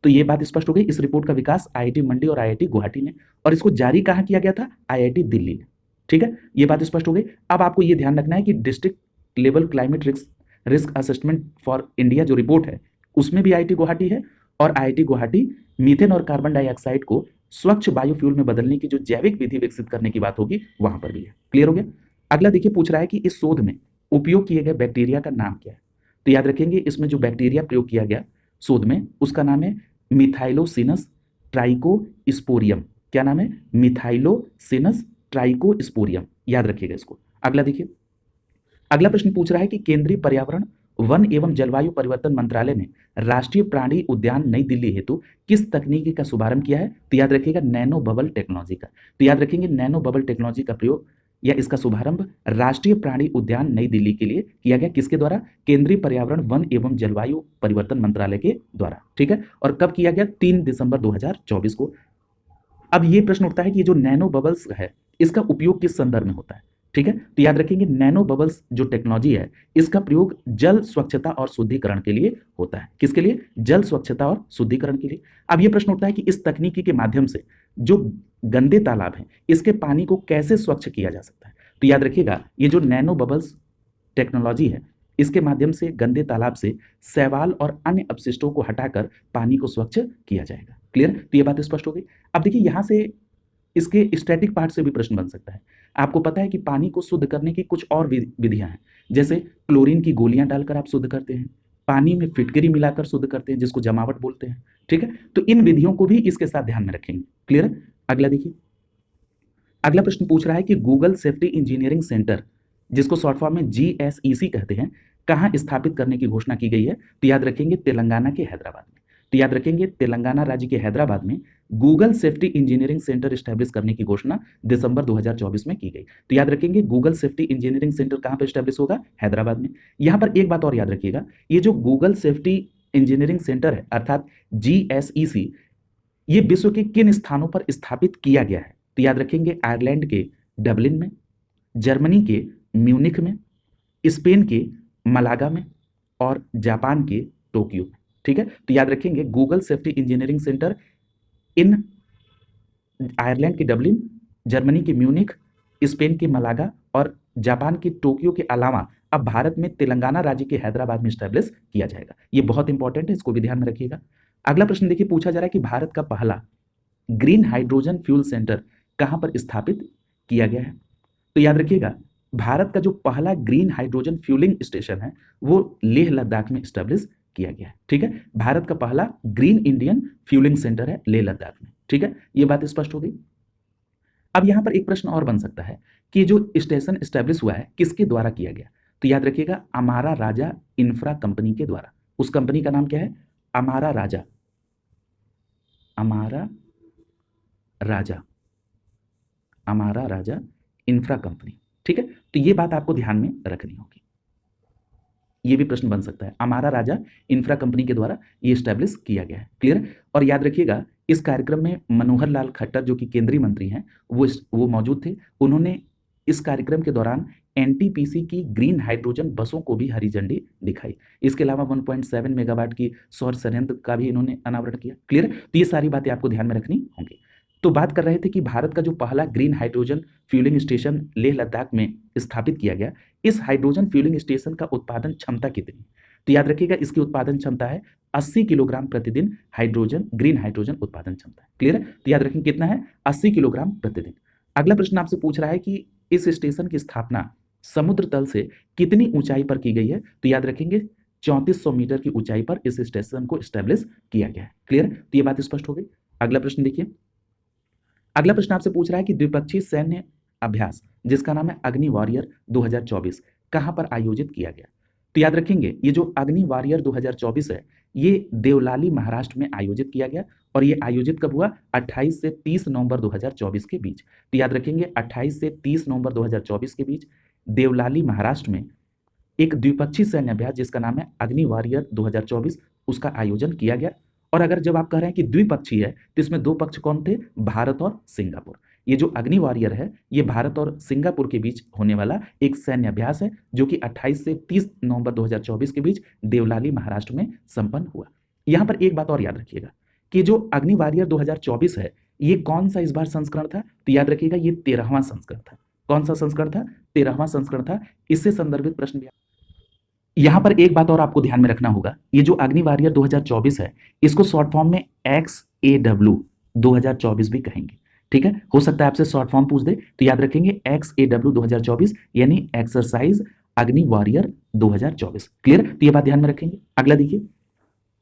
तो ये बात स्पष्ट हो गई। इस रिपोर्ट का विकास आईआईटी मंडी और आईआईटी गुवाहाटी ने, और इसको जारी कहाँ किया गया था? आईआईटी दिल्ली ने। ठीक है, ये बात स्पष्ट हो गई। अब आपको ये ध्यान रखना है कि district level climate risk assessment for India जो रिपोर्ट है, उसमें भी आईआईटी गुवाहाटी है, और आईआईटी गुवाहाटी मीथेन और कार्बन डाइऑक्साइड को स्वच्छ बायोफ्यूल में बदलने की जो जैविक विधि विकसित करने की बात होगी वहां पर भी है। क्लियर हो गया? अगला देखिए, पूछ रहा है कि इस शोध में उपयोग किए गए बैक्टीरिया का नाम क्या है? तो याद रखेंगे, इसमें जो बैक्टीरिया प्रयोग किया गया शोध में, उसका नाम है मिथाइलोसिनस ट्राइकोस्पोरियम। क्या नाम है? मिथाइलोसिनस ट्राइकोस्पोरियम। याद रखिएगा इसको। अगला देखिए, अगला प्रश्न पूछ रहा है कि केंद्रीय पर्यावरण, वन एवं जलवायु परिवर्तन मंत्रालय ने राष्ट्रीय प्राणी उद्यान नई दिल्ली हेतु किस तकनीकी का शुभारंभ किया है? तो याद रखिएगा नैनो बबल टेक्नोलॉजी का। तो याद रखेंगे नैनो बबल टेक्नोलॉजी का प्रयोग या इसका शुभारंभ राष्ट्रीय प्राणी उद्यान नई दिल्ली के लिए किया गया। किसके द्वारा? केंद्रीय पर्यावरण, वन एवं जलवायु परिवर्तन मंत्रालय के द्वारा। ठीक है, और कब किया गया? 3 दिसंबर 2024 को। अब ये प्रश्न उठता है कि ये जो नैनो बबल्स है, इसका उपयोग किस संदर्भ में होता है? ठीक है, तो याद रखेंगे नैनो बबल्स जो टेक्नोलॉजी है, इसका प्रयोग जल स्वच्छता और शुद्धिकरण के लिए होता है। किसके लिए? जल स्वच्छता और शुद्धिकरण के लिए। अब ये प्रश्न उठता है कि इस तकनीकी के माध्यम से जो गंदे तालाब हैं, इसके पानी को कैसे स्वच्छ किया जा सकता है? तो याद रखिएगा, ये जो नैनो बबल्स टेक्नोलॉजी है, इसके माध्यम से गंदे तालाब से शैवाल और अन्य अपशिष्टों को हटाकर पानी को स्वच्छ किया जाएगा। क्लियर? तो ये बात स्पष्ट हो गई। अब देखिए, यहां से इसके स्टैटिक पार्ट से भी प्रश्न बन सकता है। आपको पता है कि पानी को शुद्ध करने की कुछ और विधियां हैं, जैसे क्लोरीन की गोलियां डालकर आप शुद्ध करते हैं, पानी में फिटकरी मिलाकर शुद्ध करते हैं जिसको जमावट बोलते हैं। ठीक है, तो इन विधियों को भी इसके साथ ध्यान में रखेंगे। क्लियर है? अगला देखिए, अगला प्रश्न पूछ रहा है कि गूगल सेफ्टी इंजीनियरिंग सेंटर, जिसको शॉर्ट फॉर्म में GSEC कहते हैं, कहाँ स्थापित करने की घोषणा की गई है? तो याद रखेंगे तेलंगाना के हैदराबाद में। तो याद रखेंगे तेलंगाना राज्य के हैदराबाद में Google safety engineering centre establish करने की घोषणा दिसंबर 2024 में की गई। तो याद रखेंगे गूगल सेफ्टी इंजीनियरिंग सेंटर कहाँ पर स्टैब्लिश होगा? हैदराबाद में। यहाँ पर एक बात और याद रखिएगा, ये जो गूगल सेफ्टी इंजीनियरिंग सेंटर है अर्थात GSEC, ये विश्व के किन स्थानों पर स्थापित किया गया है? तो याद रखेंगे आयरलैंड के डबलिन में, जर्मनी के म्यूनिख में, स्पेन के मलागा में और जापान के टोक्यो में। ठीक है, तो याद रखेंगे गूगल सेफ्टी इंजीनियरिंग सेंटर इन आयरलैंड के डबलिन, जर्मनी के म्यूनिख, स्पेन के मलागा और जापान के टोक्यो के अलावा अब भारत में तेलंगाना राज्य के हैदराबाद में स्टैब्लिश किया जाएगा। ये बहुत इंपॉर्टेंट है, इसको भी ध्यान में रखिएगा। अगला प्रश्न देखिए, पूछा जा रहा है कि भारत का पहला ग्रीन हाइड्रोजन फ्यूल सेंटर कहां पर स्थापित किया गया है? तो याद रखिएगा, भारत का जो पहला ग्रीन हाइड्रोजन फ्यूलिंग स्टेशन है वो लेह लद्दाख में स्टैब्लिश किया गया है। ठीक है, भारत का पहला ग्रीन इंडियन फ्यूलिंग सेंटर है लेह लद्दाख में। ठीक है, ये बात स्पष्ट हो गई। अब यहां पर एक प्रश्न और बन सकता है कि जो स्टेशन स्टैब्लिश हुआ है किसके द्वारा किया गया? तो याद रखिएगा अमारा राजा इंफ्रा कंपनी के द्वारा। उस कंपनी का नाम क्या है? Amara Raja, Amara Raja, Amara Raja infra company. ठीक है, तो ये बात आपको ध्यान में रखनी होगी। ये भी प्रश्न बन सकता है, अमारा राजा इंफ्रा कंपनी के द्वारा ये स्टैब्लिश किया गया है। क्लियर? और याद रखिएगा, इस कार्यक्रम में मनोहर लाल खट्टर जो कि केंद्रीय मंत्री हैं वो मौजूद थे। उन्होंने इस कार्यक्रम के दौरान एनटीपीसी की ग्रीन हाइड्रोजन बसों को भी हरी झंडी दिखाई। इसके अलावा 1.7 मेगावाट की सौर संयंत्र का भी इन्होंने अनावरण किया। क्लियर? तो ये सारी बातें आपको ध्यान में रखनी होंगी। तो बात कर रहे थे कि भारत का जो पहला green hydrogen fuelling station Leh Ladakh में स्थापित किया गया, इस हाइड्रोजन फ्यूलिंग स्टेशन का उत्पादन क्षमता कितनी? तो याद रखिएगा, इसकी उत्पादन क्षमता है 80 किलोग्राम प्रतिदिन हाइड्रोजन, ग्रीन हाइड्रोजन उत्पादन क्षमता है। क्लियर है? तो याद रखें कितना है, 80 किलोग्राम प्रतिदिन। अगला प्रश्न आपसे पूछ रहा है कि इस स्टेशन की स्थापना समुद्र तल से कितनी ऊंचाई पर की गई है? तो याद रखेंगे 3400 मीटर की ऊंचाई पर इस स्टेशन को स्टैब्लिश किया गया है। क्लियर? तो ये बात स्पष्ट हो गई। अगला प्रश्न देखिए, अगला प्रश्न आपसे पूछ रहा है कि द्विपक्षीय सैन्य अभ्यास जिसका नाम है अग्नि वॉरियर 2024 कहां पर आयोजित किया गया? तो याद रखेंगे, ये जो अग्नि वॉरियर 2024 है, ये देवलाली महाराष्ट्र में आयोजित किया गया और ये आयोजित कब हुआ? 28 से 30 नवंबर 2024 के बीच। तो याद रखेंगे 28 से 30 नवंबर 2024 के बीच देवलाली महाराष्ट्र में एक द्विपक्षीय सैन्य अभ्यास जिसका नाम है अग्नि वॉरियर 2024 उसका आयोजन किया गया। और अगर जब आप कह रहे हैं कि द्विपक्षीय है तो इसमें दो पक्ष कौन थे? भारत और सिंगापुर। ये जो अग्नि वॉरियर है ये भारत और सिंगापुर के बीच होने वाला एक सैन्य अभ्यास है जो कि 28 से 30 नवंबर 2024 के बीच देवलाली महाराष्ट्र में संपन्न हुआ। यहां पर एक बात और याद रखिएगा कि जो अग्नि वॉरियर 2024 है ये कौन सा इस बार संस्करण था? तो याद रखिएगा ये 13वां संस्करण था। कौन सा संस्करण था? 13वां संस्करण था। इससे संदर्भित प्रश्न भी। यहां पर एक बात और आपको ध्यान में रखना होगा, ये जो अग्नि वॉरियर 2024 है इसको शॉर्ट फॉर्म में XAW 2024 भी कहेंगे। ठीक है, हो सकता है आपसे शॉर्ट फॉर्म पूछ दे, तो याद रखेंगे XAW 2024 यानी एक्सरसाइज अग्नि वॉरियर 2024। क्लियर? तो ये बात ध्यान में रखेंगे। अगला देखिए,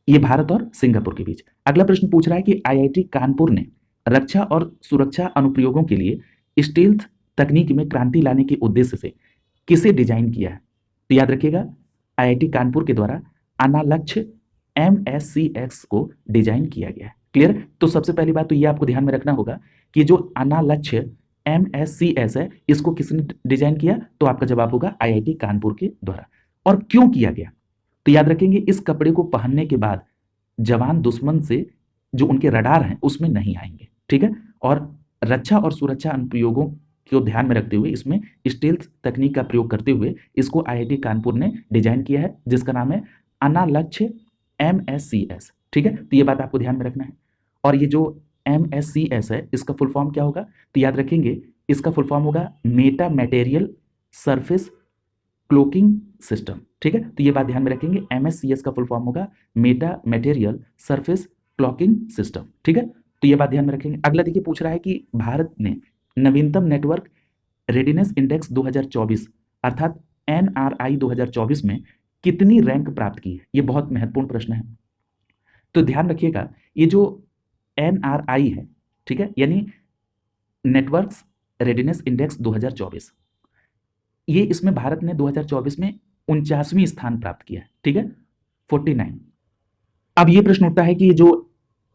ये भारत और सिंगापुर के बीच। अगला प्रश्न पूछ रहा है कि IIT कानपुर ने रक्षा और सुरक्षा अनुप्रयोगों के लिए स्टील्थ तकनीक में क्रांति लाने के उद्देश्य से किसे डिजाइन किया है? तो याद रखिएगा IIT कानपुर के द्वारा अनालक्ष्य MSCX को डिजाइन किया गया है। क्लियर? तो सबसे पहली बात तो ये आपको ध्यान में रखना होगा कि जो अनालक्ष्य MSCS है इसको किसने डिजाइन किया? तो आपका जवाब होगा IIT कानपुर के द्वारा। और क्यों किया गया? तो याद रखेंगे इस कपड़े को पहनने के बाद जवान दुश्मन से जो उनके रडार हैं उसमें नहीं आएंगे। ठीक है, और रक्षा और सुरक्षा अनुप्रयोगों को ध्यान में रखते हुए इसमें स्टील्थ तकनीक का प्रयोग करते हुए इसको IIT कानपुर ने डिजाइन किया है जिसका नाम है अनालक्ष्य MSCS। ठीक है, तो ये बात आपको ध्यान में रखना है। और ये जो MSCS है इसका फुल फॉर्म क्या होगा? तो याद रखेंगे इसका फुल फॉर्म होगा meta material surface cloaking system. ठीक है, तो ये बात ध्यान में रखेंगे, MSCS का फुल फॉर्म होगा meta material surface clocking system. ठीक है, तो ये बात ध्यान में रखेंगे। अगला देखिए, पूछ रहा है कि भारत ने नवीनतम नेटवर्क रेडिनेस इंडेक्स 2024 अर्थात NRI 2024 में कितनी रैंक प्राप्त की है? ये बहुत महत्वपूर्ण प्रश्न है। तो ध्यान रखिएगा ये जो NRI है, ठीक है, यानी नेटवर्क्स रेडिनेस इंडेक्स 2024, ये इसमें भारत ने 2024 में 49वीं स्थान प्राप्त किया है। ठीक है, 49। अब ये प्रश्न उठता है कि ये जो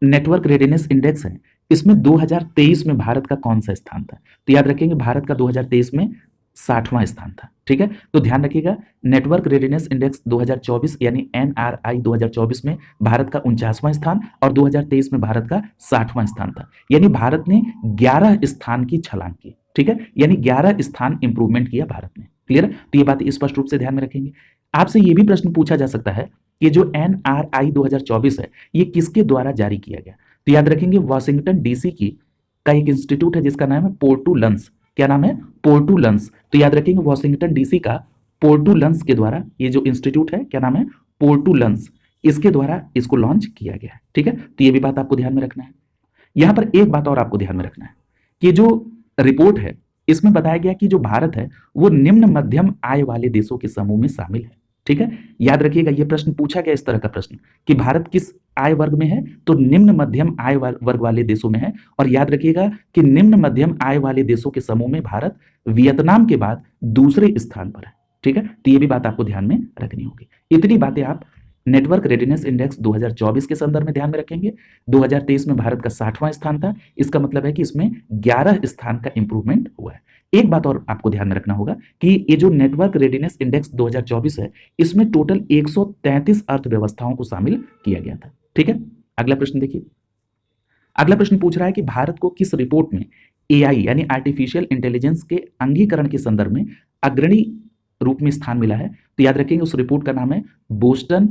नेटवर्क रेडिनेस इंडेक्स है इसमें 2023 में भारत का कौन सा स्थान था? तो याद रखेंगे भारत का 2023 में 60वां स्थान था। ठीक है, तो ध्यान रखिएगा नेटवर्क रेडिनेस इंडेक्स 2024 यानी NRI 2024 में भारत का 49वां स्थान और 2023 में भारत का 60वां स्थान था। यानी भारत ने 11 स्थान की छलांग की। ठीक है, यानी 11 स्थान इंप्रूवमेंट किया भारत ने। क्लियर? तो ये बात स्पष्ट रूप से ध्यान में रखेंगे। आपसे ये भी प्रश्न पूछा जा सकता है कि जो NRI 2024 है ये किसके द्वारा जारी किया गया? तो याद रखेंगे वॉशिंगटन DC की का एक इंस्टीट्यूट है जिसका नाम है पोर्टुलन्स। क्या नाम है? पोर्टुलन्स। तो याद रखेंगे वॉशिंगटन DC का पोर्टुलन्स के द्वारा ये जो इंस्टीट्यूट है क्या नाम है? पोर्टुलन्स। इसके द्वारा इसको लॉन्च किया गया है। ठीक है, तो ये भी बात आपको ध्यान में रखना है। यहां पर एक बात और आपको ध्यान में रखना है कि जो रिपोर्ट है इसमें बताया गया कि जो भारत है वो निम्न मध्यम आय वाले देशों के समूह में शामिल है। ठीक है, याद रखिएगा ये प्रश्न पूछा गया इस तरह का प्रश्न कि भारत किस आय वर्ग में है? तो निम्न मध्यम आय वर्ग वाले देशों में है। और याद रखिएगा कि निम्न मध्यम आय वाले देशों के समूह में भारत वियतनाम के बाद दूसरे स्थान पर है। ठीक है, तो ये भी बात आपको ध्यान में रखनी होगी। इतनी बातें आप नेटवर्क रेडिनेस इंडेक्स 2024 के संदर्भ में ध्यान में रखेंगे। 2023 में भारत का 60वां स्थान था, इसका मतलब है कि इसमें 11 स्थान का इंप्रूवमेंट हुआ है। एक बात और आपको ध्यान में रखना होगा कि ये जो नेटवर्क रेडिनेस इंडेक्स 2024 है इसमें टोटल 133 अर्थव्यवस्थाओं को शामिल किया गया था। ठीक है, अगला प्रश्न देखिए। अगला प्रश्न पूछ रहा है कि भारत को किस रिपोर्ट में एआई यानी आर्टिफिशियल इंटेलिजेंस के अंगीकरण के संदर्भ में अग्रणी रूप में स्थान मिला है। तो याद रखेंगे उस रिपोर्ट का नाम है बोस्टन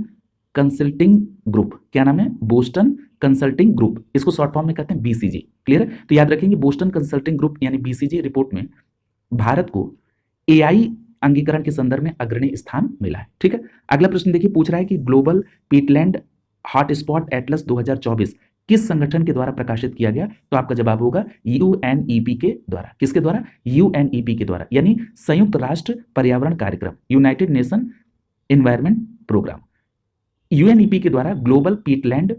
कंसल्टिंग ग्रुप। क्या नाम है? Boston consulting group. इसको शॉर्ट फॉर्म में कहते हैं बीसीजी। क्लियर है? तो याद रखेंगे बोस्टन कंसल्टिंग ग्रुप यानी बीसीजी रिपोर्ट में भारत को एआई अंगीकरण के संदर्भ में अग्रणी स्थान मिला है। ठीक है, अगला प्रश्न देखिए, पूछ रहा है कि ग्लोबल पीटलैंड हॉटस्पॉट एटलस 2024 किस संगठन के द्वारा प्रकाशित किया गया? तो आपका जवाब होगा यूएनईपी के द्वारा। किसके द्वारा? यूएनईपी के द्वारा, यानी संयुक्त राष्ट्र पर्यावरण कार्यक्रम, United Nation environment programme. UNEP के द्वारा global peatland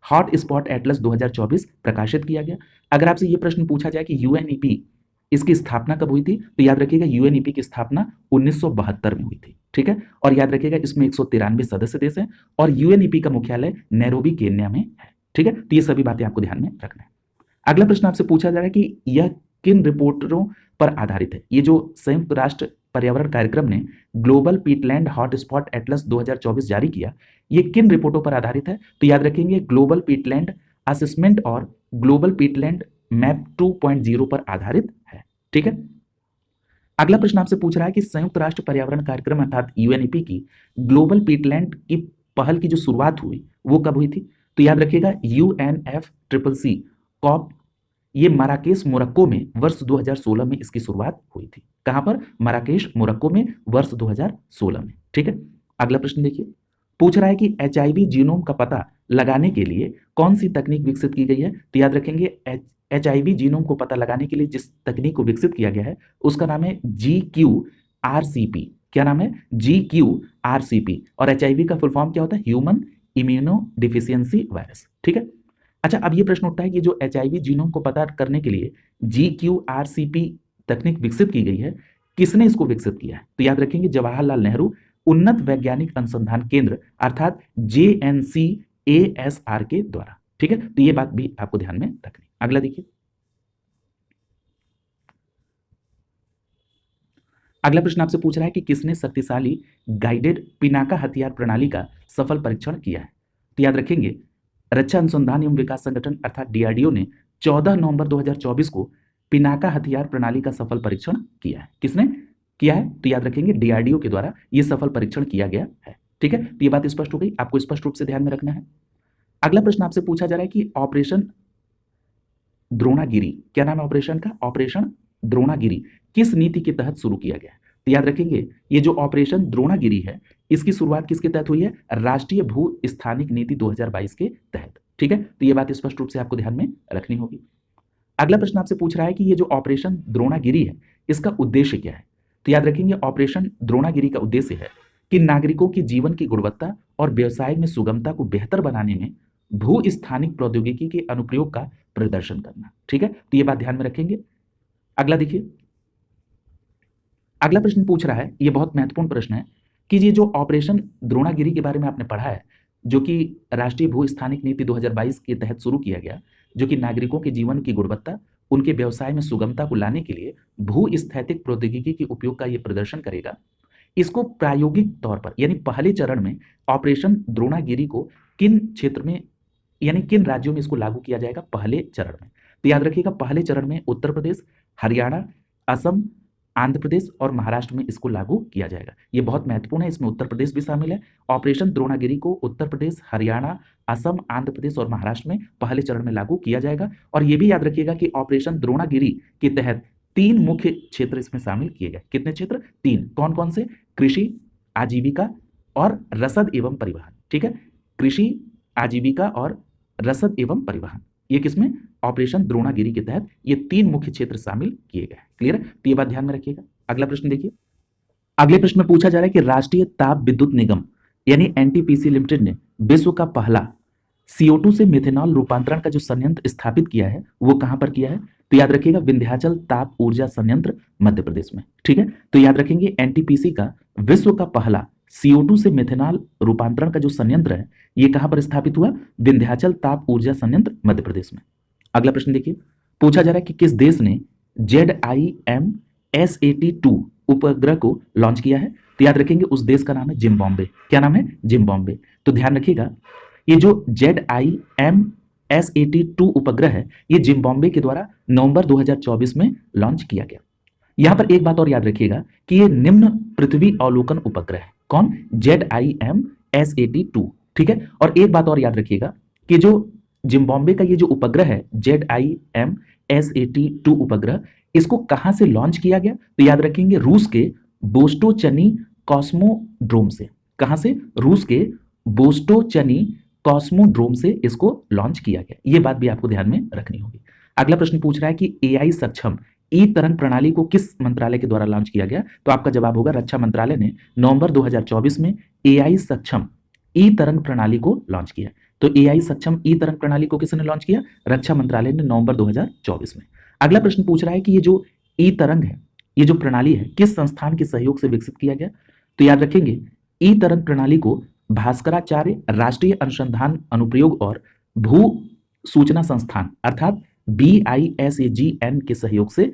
hot spot atlas 2024 प्रकाशित किया गया। अगर आपसे यह प्रश्न पूछा जाए कि यूएनईपी इसकी स्थापना कब हुई थी, तो याद रखिएगा यूएनईपी की स्थापना 1972 में हुई थी। ठीक है, और याद रखिएगा इसमें 193 सदस्य देश हैं और यूएनईपी का मुख्यालय नैरोबी केन्या में है। ठीक है, तो ये सभी बातें आपको ध्यान में रखना है। अगला प्रश्न आपसे पूछा जा रहा है कि यह किन रिपोर्टरों पर आधारित है? ये जो संयुक्त राष्ट्र पर्यावरण कार्यक्रम ने ग्लोबल पीटलैंड हॉटस्पॉट एटलस 2024 जारी किया, ये किन रिपोर्टों पर आधारित है? तो याद रखेंगे ग्लोबल पीटलैंड असेसमेंट और ग्लोबल पीटलैंड मैप 2.0 पर आधारित है। ठीक है, अगला प्रश्न आपसे पूछ रहा है कि संयुक्त राष्ट्र पर्यावरण कार्यक्रम अर्थात यूएनईपी की ग्लोबल पीटलैंड की पहल की जो शुरुआत हुई वो कब हुई थी? तो याद रखिएगा UNFCCC कॉप, ये मराकेश मोरक्को में वर्ष 2016 में इसकी शुरुआत हुई थी। कहां पर? मराकेश मोरक्को में वर्ष 2016 में। ठीक है, अगला प्रश्न देखिए, पूछ रहा है कि HIV जीनोम का पता लगाने के लिए कौन सी तकनीक विकसित की गई है? तो याद रखेंगे HIV जीनोम को पता लगाने के लिए जिस तकनीक को विकसित किया गया है उसका नाम है GQRCP। क्या नाम है? GQRCP। और HIV का फुल फॉर्म क्या होता है? Human immuno deficiency virus. ठीक है, अच्छा, अब ये प्रश्न उठता है कि जो HIV जीनोम को पता करने के लिए GQRCP तकनीक विकसित की गई है, किसने इसको विकसित किया है? तो याद रखेंगे जवाहरलाल नेहरू उन्नत वैज्ञानिक अनुसंधान केंद्र अर्थात JNCASR के द्वारा। ठीक है, तो ये बात भी आपको ध्यान में रखनी। अगला देखिए, अगला प्रश्न आपसे पूछ रहा है कि किसने शक्तिशाली गाइडेड पिनाका हथियार प्रणाली का सफल परीक्षण किया है? तो याद रखेंगे रक्षा अनुसंधान एवं विकास संगठन अर्थात DRDO ने 14 नवंबर 2024 को पिनाका हथियार प्रणाली का सफल परीक्षण किया है। किसने किया है? तो याद रखेंगे DRDO के द्वारा यह सफल परीक्षण किया गया है। ठीक है, तो ये बात स्पष्ट हो गई, आपको स्पष्ट रूप से ध्यान में रखना है। अगला प्रश्न आपसे पूछा जा रहा है कि ऑपरेशन द्रोणागिरी, क्या नाम है ऑपरेशन का? ऑपरेशन द्रोणागिरी किस नीति के तहत शुरू किया गया है? तो याद रखेंगे ये जो ऑपरेशन द्रोणागिरी है इसकी शुरुआत किसके तहत हुई है? राष्ट्रीय भू स्थानिक नीति 2022 के तहत। ठीक है, तो ये बात स्पष्ट रूप से आपको ध्यान में रखनी होगी। अगला प्रश्न आपसे पूछ रहा है कि ये जो ऑपरेशन द्रोणागिरी है इसका उद्देश्य क्या है? तो याद रखेंगे ऑपरेशन द्रोणागिरी का उद्देश्य है कि नागरिकों की जीवन की गुणवत्ता और व्यवसाय में सुगमता को बेहतर बनाने में भू स्थानिक प्रौद्योगिकी के अनुप्रयोग का प्रदर्शन करना। ठीक है, तो ये बात ध्यान में रखेंगे। अगला देखिए, अगला प्रश्न पूछ रहा है, ये बहुत महत्वपूर्ण प्रश्न है कि ये जो ऑपरेशन द्रोणागिरी के बारे में आपने पढ़ा है जो कि राष्ट्रीय भू स्थानिक नीति 2022 के तहत शुरू किया गया, जो कि नागरिकों के जीवन की गुणवत्ता उनके व्यवसाय में सुगमता को लाने के लिए भू स्थैतिक प्रौद्योगिकी के उपयोग का ये प्रदर्शन करेगा। इसको प्रायोगिक तौर पर यानी पहले चरण में ऑपरेशन द्रोणागिरी को किन क्षेत्र में यानी किन राज्यों में इसको लागू किया जाएगा? पहले चरण में। तो याद रखिएगा पहले चरण में उत्तर प्रदेश, हरियाणा, असम, आंध्र प्रदेश और महाराष्ट्र में इसको लागू किया जाएगा। ये बहुत महत्वपूर्ण है, इसमें उत्तर प्रदेश भी शामिल है। ऑपरेशन द्रोणागिरी को उत्तर प्रदेश, हरियाणा, असम, आंध्र प्रदेश और महाराष्ट्र में पहले चरण में लागू किया जाएगा। और ये भी याद रखिएगा कि ऑपरेशन द्रोणागिरी के तहत 3 मुख्य क्षेत्र इसमें शामिल किए गए। कितने क्षेत्र? 3। कौन कौन से? कृषि, आजीविका और रसद एवं परिवहन। ठीक है, कृषि, आजीविका और रसद एवं परिवहन, ये किसमें? ऑपरेशन द्रोणागिरी के तहत ये 3 मुख्य क्षेत्र शामिल किए गए। क्लियर है, तो ये बात ध्यान में रखिएगा। अगला प्रश्न देखिए, अगले प्रश्न में पूछा जा रहा है कि राष्ट्रीय ताप विद्युत निगम यानी NTPC लिमिटेड ने विश्व का पहला CO2 से मिथेनॉल रूपांतरण का जो संयंत्र स्थापित किया है वो कहां पर किया है? तो याद रखिएगा विंध्याचल ताप ऊर्जा संयंत्र मध्य प्रदेश में। ठीक है, तो याद रखेंगे NTPC का विश्व का पहला CO2 से मिथेनॉल रूपांतरण का जो संयंत्र है ये कहां पर स्थापित हुआ? विंध्याचल ताप ऊर्जा संयंत्र मध्य प्रदेश में। अगला प्रश्न देखिए, पूछा जा रहा है कि किस देश ने ZIMSAT-2 उपग्रह को लॉन्च किया है? तो याद रखेंगे उस देश का नाम है जिम्बाब्वे। क्या नाम है? जिम्बाब्वे। तो ध्यान रखिएगा ये जो ZIMSAT SAT-2 उपग्रह है, ये जिम्बाब्वे के द्वारा नवंबर 2024 में लॉन्च किया गया। यहां पर एक बात और याद रखिएगा कि ये निम्न पृथ्वी अवलोकन उपग्रह है। कौन? ZIMSAT-2, ठीक है। और एक बात और याद रखिएगा कि जो जिम्बाब्वे का ये जो उपग्रह है ZIMSAT-2 उपग्रह, इसको कहां से लॉन्च किया गया? तो याद रखेंगे रूस के बोस्टोचनी कॉस्मोड्रोम से। कहां से? रूस के बोस्टोचनी कॉस्मोड्रोम से इसको लॉन्च किया गया। ये बात भी आपको ध्यान में रखनी होगी। अगला प्रश्न पूछ रहा है कि AI सक्षम ई तरंग प्रणाली को किस मंत्रालय के द्वारा लॉन्च किया गया? तो आपका जवाब होगा रक्षा मंत्रालय ने नवंबर 2024 में AI सक्षम ई तरंग प्रणाली को लॉन्च किया। तो AI सक्षम ई तरंग प्रणाली को किसने लॉन्च किया? रक्षा मंत्रालय ने नवंबर 2024 में। अगला प्रश्न पूछ रहा है कि ये जो ई तरंग है, ये जो प्रणाली है, किस संस्थान के सहयोग से विकसित किया गया? तो याद रखेंगे ई तरंग प्रणाली को भास्कराचार्य राष्ट्रीय अनुसंधान अनुप्रयोग और भू सूचना संस्थान अर्थात BISAGN के सहयोग से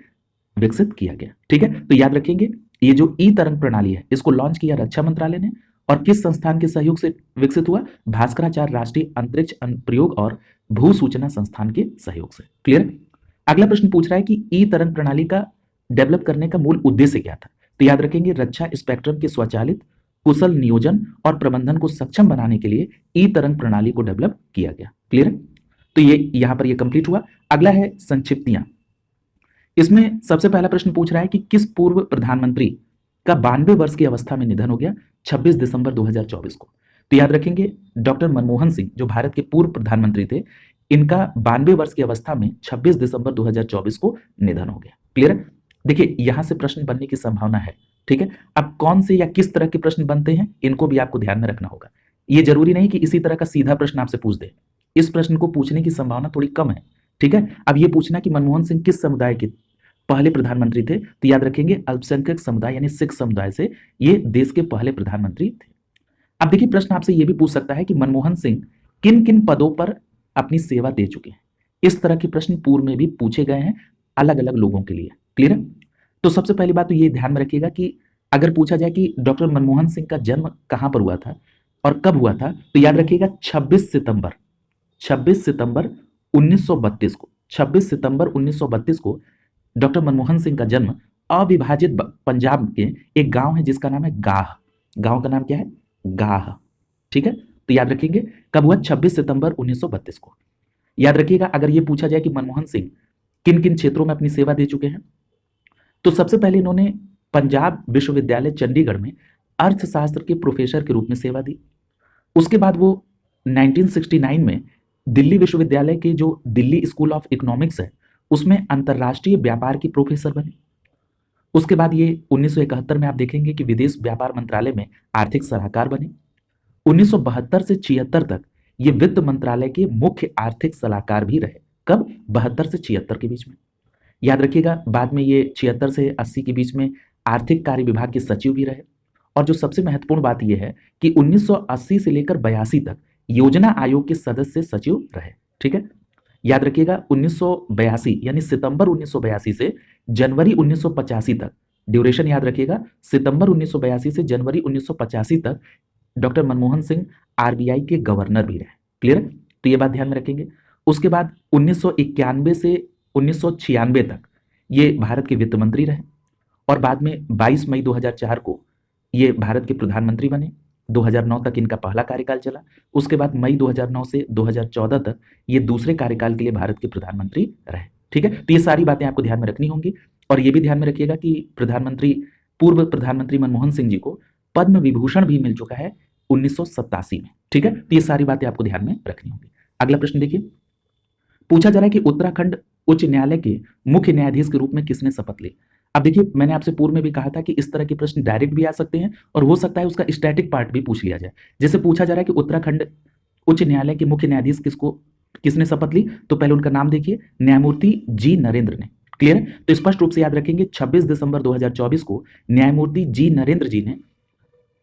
विकसित किया गया, ठीक है। तो याद रखेंगे ये जो ई तरंग प्रणाली है, इसको लॉन्च किया रक्षा मंत्रालय ने और किस संस्थान के सहयोग से विकसित हुआ? भास्कराचार्य राष्ट्रीय अंतरिक्ष अनुप्रयोग और भू सूचना संस्थान के सहयोग से। क्लियर? अगला प्रश्न पूछ रहा है कि ई तरंग प्रणाली का डेवलप करने का मूल उद्देश्य क्या था? तो याद रखेंगे रक्षा स्पेक्ट्रम के स्वचालित कुशल नियोजन और प्रबंधन को सक्षम बनाने के लिए ई तरंग प्रणाली को डेवलप किया गया। क्लियर? तो ये यहां पर ये कंप्लीट हुआ। अगला है संक्षिप्तियां। इसमें सबसे पहला प्रश्न पूछ रहा है कि किस पूर्व प्रधानमंत्री का 92 वर्ष की अवस्था में निधन हो गया 26 दिसंबर 2024 को? तो याद रखेंगे डॉक्टर मनमोहन सिंह जो भारत के पूर्व प्रधानमंत्री थे, इनका 92 वर्ष की अवस्था में 26 दिसंबर 2024 को निधन हो गया। क्लियर? देखिए यहां से प्रश्न बनने की संभावना है, ठीक है। अब कौन से या किस तरह के प्रश्न बनते हैं, इनको भी आपको ध्यान में रखना होगा। ये जरूरी नहीं कि इसी तरह का सीधा प्रश्न आपसे पूछ दे, इस प्रश्न को पूछने की संभावना थोड़ी कम है, ठीक है। अब ये पूछना कि मनमोहन सिंह किस समुदाय के पहले प्रधानमंत्री थे, तो याद रखेंगे अल्पसंख्यक समुदाय यानी सिख समुदाय से ये देश के पहले प्रधानमंत्री थे। अब देखिए प्रश्न आपसे ये भी पूछ सकता है कि मनमोहन सिंह किन किन पदों पर अपनी सेवा दे चुके हैं। इस तरह के प्रश्न पूर्व में भी पूछे गए हैं अलग अलग लोगों के लिए। क्लियर है? तो सबसे पहली बात तो ये ध्यान में रखिएगा कि अगर पूछा जाए कि डॉक्टर मनमोहन सिंह का जन्म कहां पर हुआ था और कब हुआ था, तो याद रखिएगा 26 सितंबर 1932 को, 26 सितंबर 1932 को डॉक्टर मनमोहन सिंह का जन्म अविभाजित पंजाब के एक गांव है जिसका नाम है गाह। गांव का नाम क्या है? गाह, ठीक है। तो याद रखेंगे कब हुआ? 26 सितंबर 1932 को। याद रखिएगा अगर ये पूछा जाए कि मनमोहन सिंह किन किन क्षेत्रों में अपनी सेवा दे चुके हैं, तो सबसे पहले इन्होंने पंजाब विश्वविद्यालय चंडीगढ़ में अर्थशास्त्र के प्रोफेसर के रूप में सेवा दी। उसके बाद वो 1969 में दिल्ली विश्वविद्यालय के जो दिल्ली स्कूल ऑफ इकोनॉमिक्स है उसमें अंतर्राष्ट्रीय व्यापार की प्रोफेसर बने। उसके बाद ये 1971 में आप देखेंगे कि विदेश व्यापार मंत्रालय में आर्थिक सलाहकार बने। 1972 से 76 तक ये वित्त मंत्रालय के मुख्य आर्थिक सलाहकार भी रहे। कब? 72 से 76 के बीच में। याद रखिएगा बाद में ये 76 से 80 के बीच में आर्थिक कार्य विभाग के सचिव भी रहे। और जो सबसे महत्वपूर्ण बात यह है कि 1980 से लेकर 82 तक योजना आयोग के सदस्य सचिव रहे, ठीक है। याद रखिएगा 1982 यानी सितंबर 1982 से जनवरी 1985 तक, ड्यूरेशन याद रखिएगा, सितंबर 1982 से जनवरी 1985 तक डॉक्टर मनमोहन सिंह आरबीआई के गवर्नर भी रहे। क्लियर? तो ये बात ध्यान में रखेंगे। उसके बाद 1991 से 1996 तक ये भारत के वित्त मंत्री रहे और बाद में 22 मई 2004 को ये भारत के प्रधानमंत्री बने। 2009 तक इनका पहला कार्यकाल चला। उसके बाद मई 2009 से 2014 तक ये दूसरे कार्यकाल के लिए भारत के प्रधानमंत्री रहे, ठीक है। तो ये सारी बातें आपको ध्यान में रखनी होंगी और ये भी ध्यान में रखिएगा कि पूर्व प्रधानमंत्री मनमोहन सिंह जी को पद्म विभूषण भी मिल चुका है 1987 में, ठीक है। तो ये सारी बातें आपको ध्यान में रखनी होंगी। अगला प्रश्न देखिए, पूछा जा रहा है कि उत्तराखंड उच्च न्यायालय के मुख्य न्यायाधीश के रूप में किसने शपथ ली। अब देखिए मैंने आपसे पूर्व में भी कहा था कि इस तरह के प्रश्न डायरेक्ट भी आ सकते हैं और हो सकता है उसका स्टैटिक पार्ट भी पूछ लिया जाए। जैसे पूछा जा रहा है कि उत्तराखंड उच्च न्यायालय के मुख्य न्यायाधीश किसने शपथ ली, तो पहले उनका नाम देखिए, न्यायमूर्ति जी नरेंद्र ने। क्लियर है? तो स्पष्ट रूप से याद रखेंगे 26 दिसंबर 2024 को न्यायमूर्ति जी नरेंद्र जी ने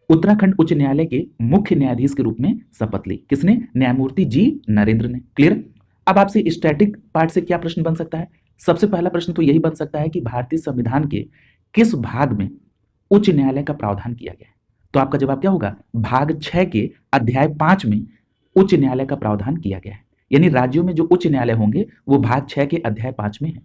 उत्तराखंड उच्च न्यायालय के मुख्य न्यायाधीश के रूप में शपथ ली। किसने? न्यायमूर्ति जी नरेंद्र ने। क्लियर? अब आपसे स्टैटिक पार्ट से क्या प्रश्न बन सकता है? सबसे पहला प्रश्न तो यही बन सकता है कि भारतीय संविधान के किस भाग में उच्च न्यायालय का प्रावधान किया गया है। तो आपका जवाब क्या होगा? भाग 6 के अध्याय 5 में उच्च न्यायालय का प्रावधान किया गया है। यानी राज्यों में जो उच्च न्यायालय होंगे वो भाग 6 के अध्याय 5 में है।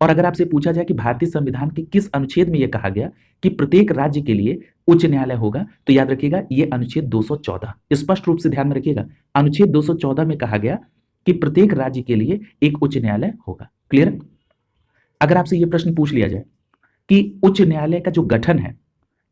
और अगर आपसे पूछा जाए कि भारतीय संविधान के किस अनुच्छेद में यह कहा गया कि प्रत्येक राज्य के लिए उच्च न्यायालय होगा, तो याद रखिएगा ये अनुच्छेद 214, स्पष्ट रूप से ध्यान में रखिएगा। अनुच्छेद 214 में कहा गया कि प्रत्येक राज्य के लिए एक उच्च न्यायालय होगा। क्लियर? अगर आपसे यह प्रश्न पूछ लिया जाए कि उच्च न्यायालय का जो गठन है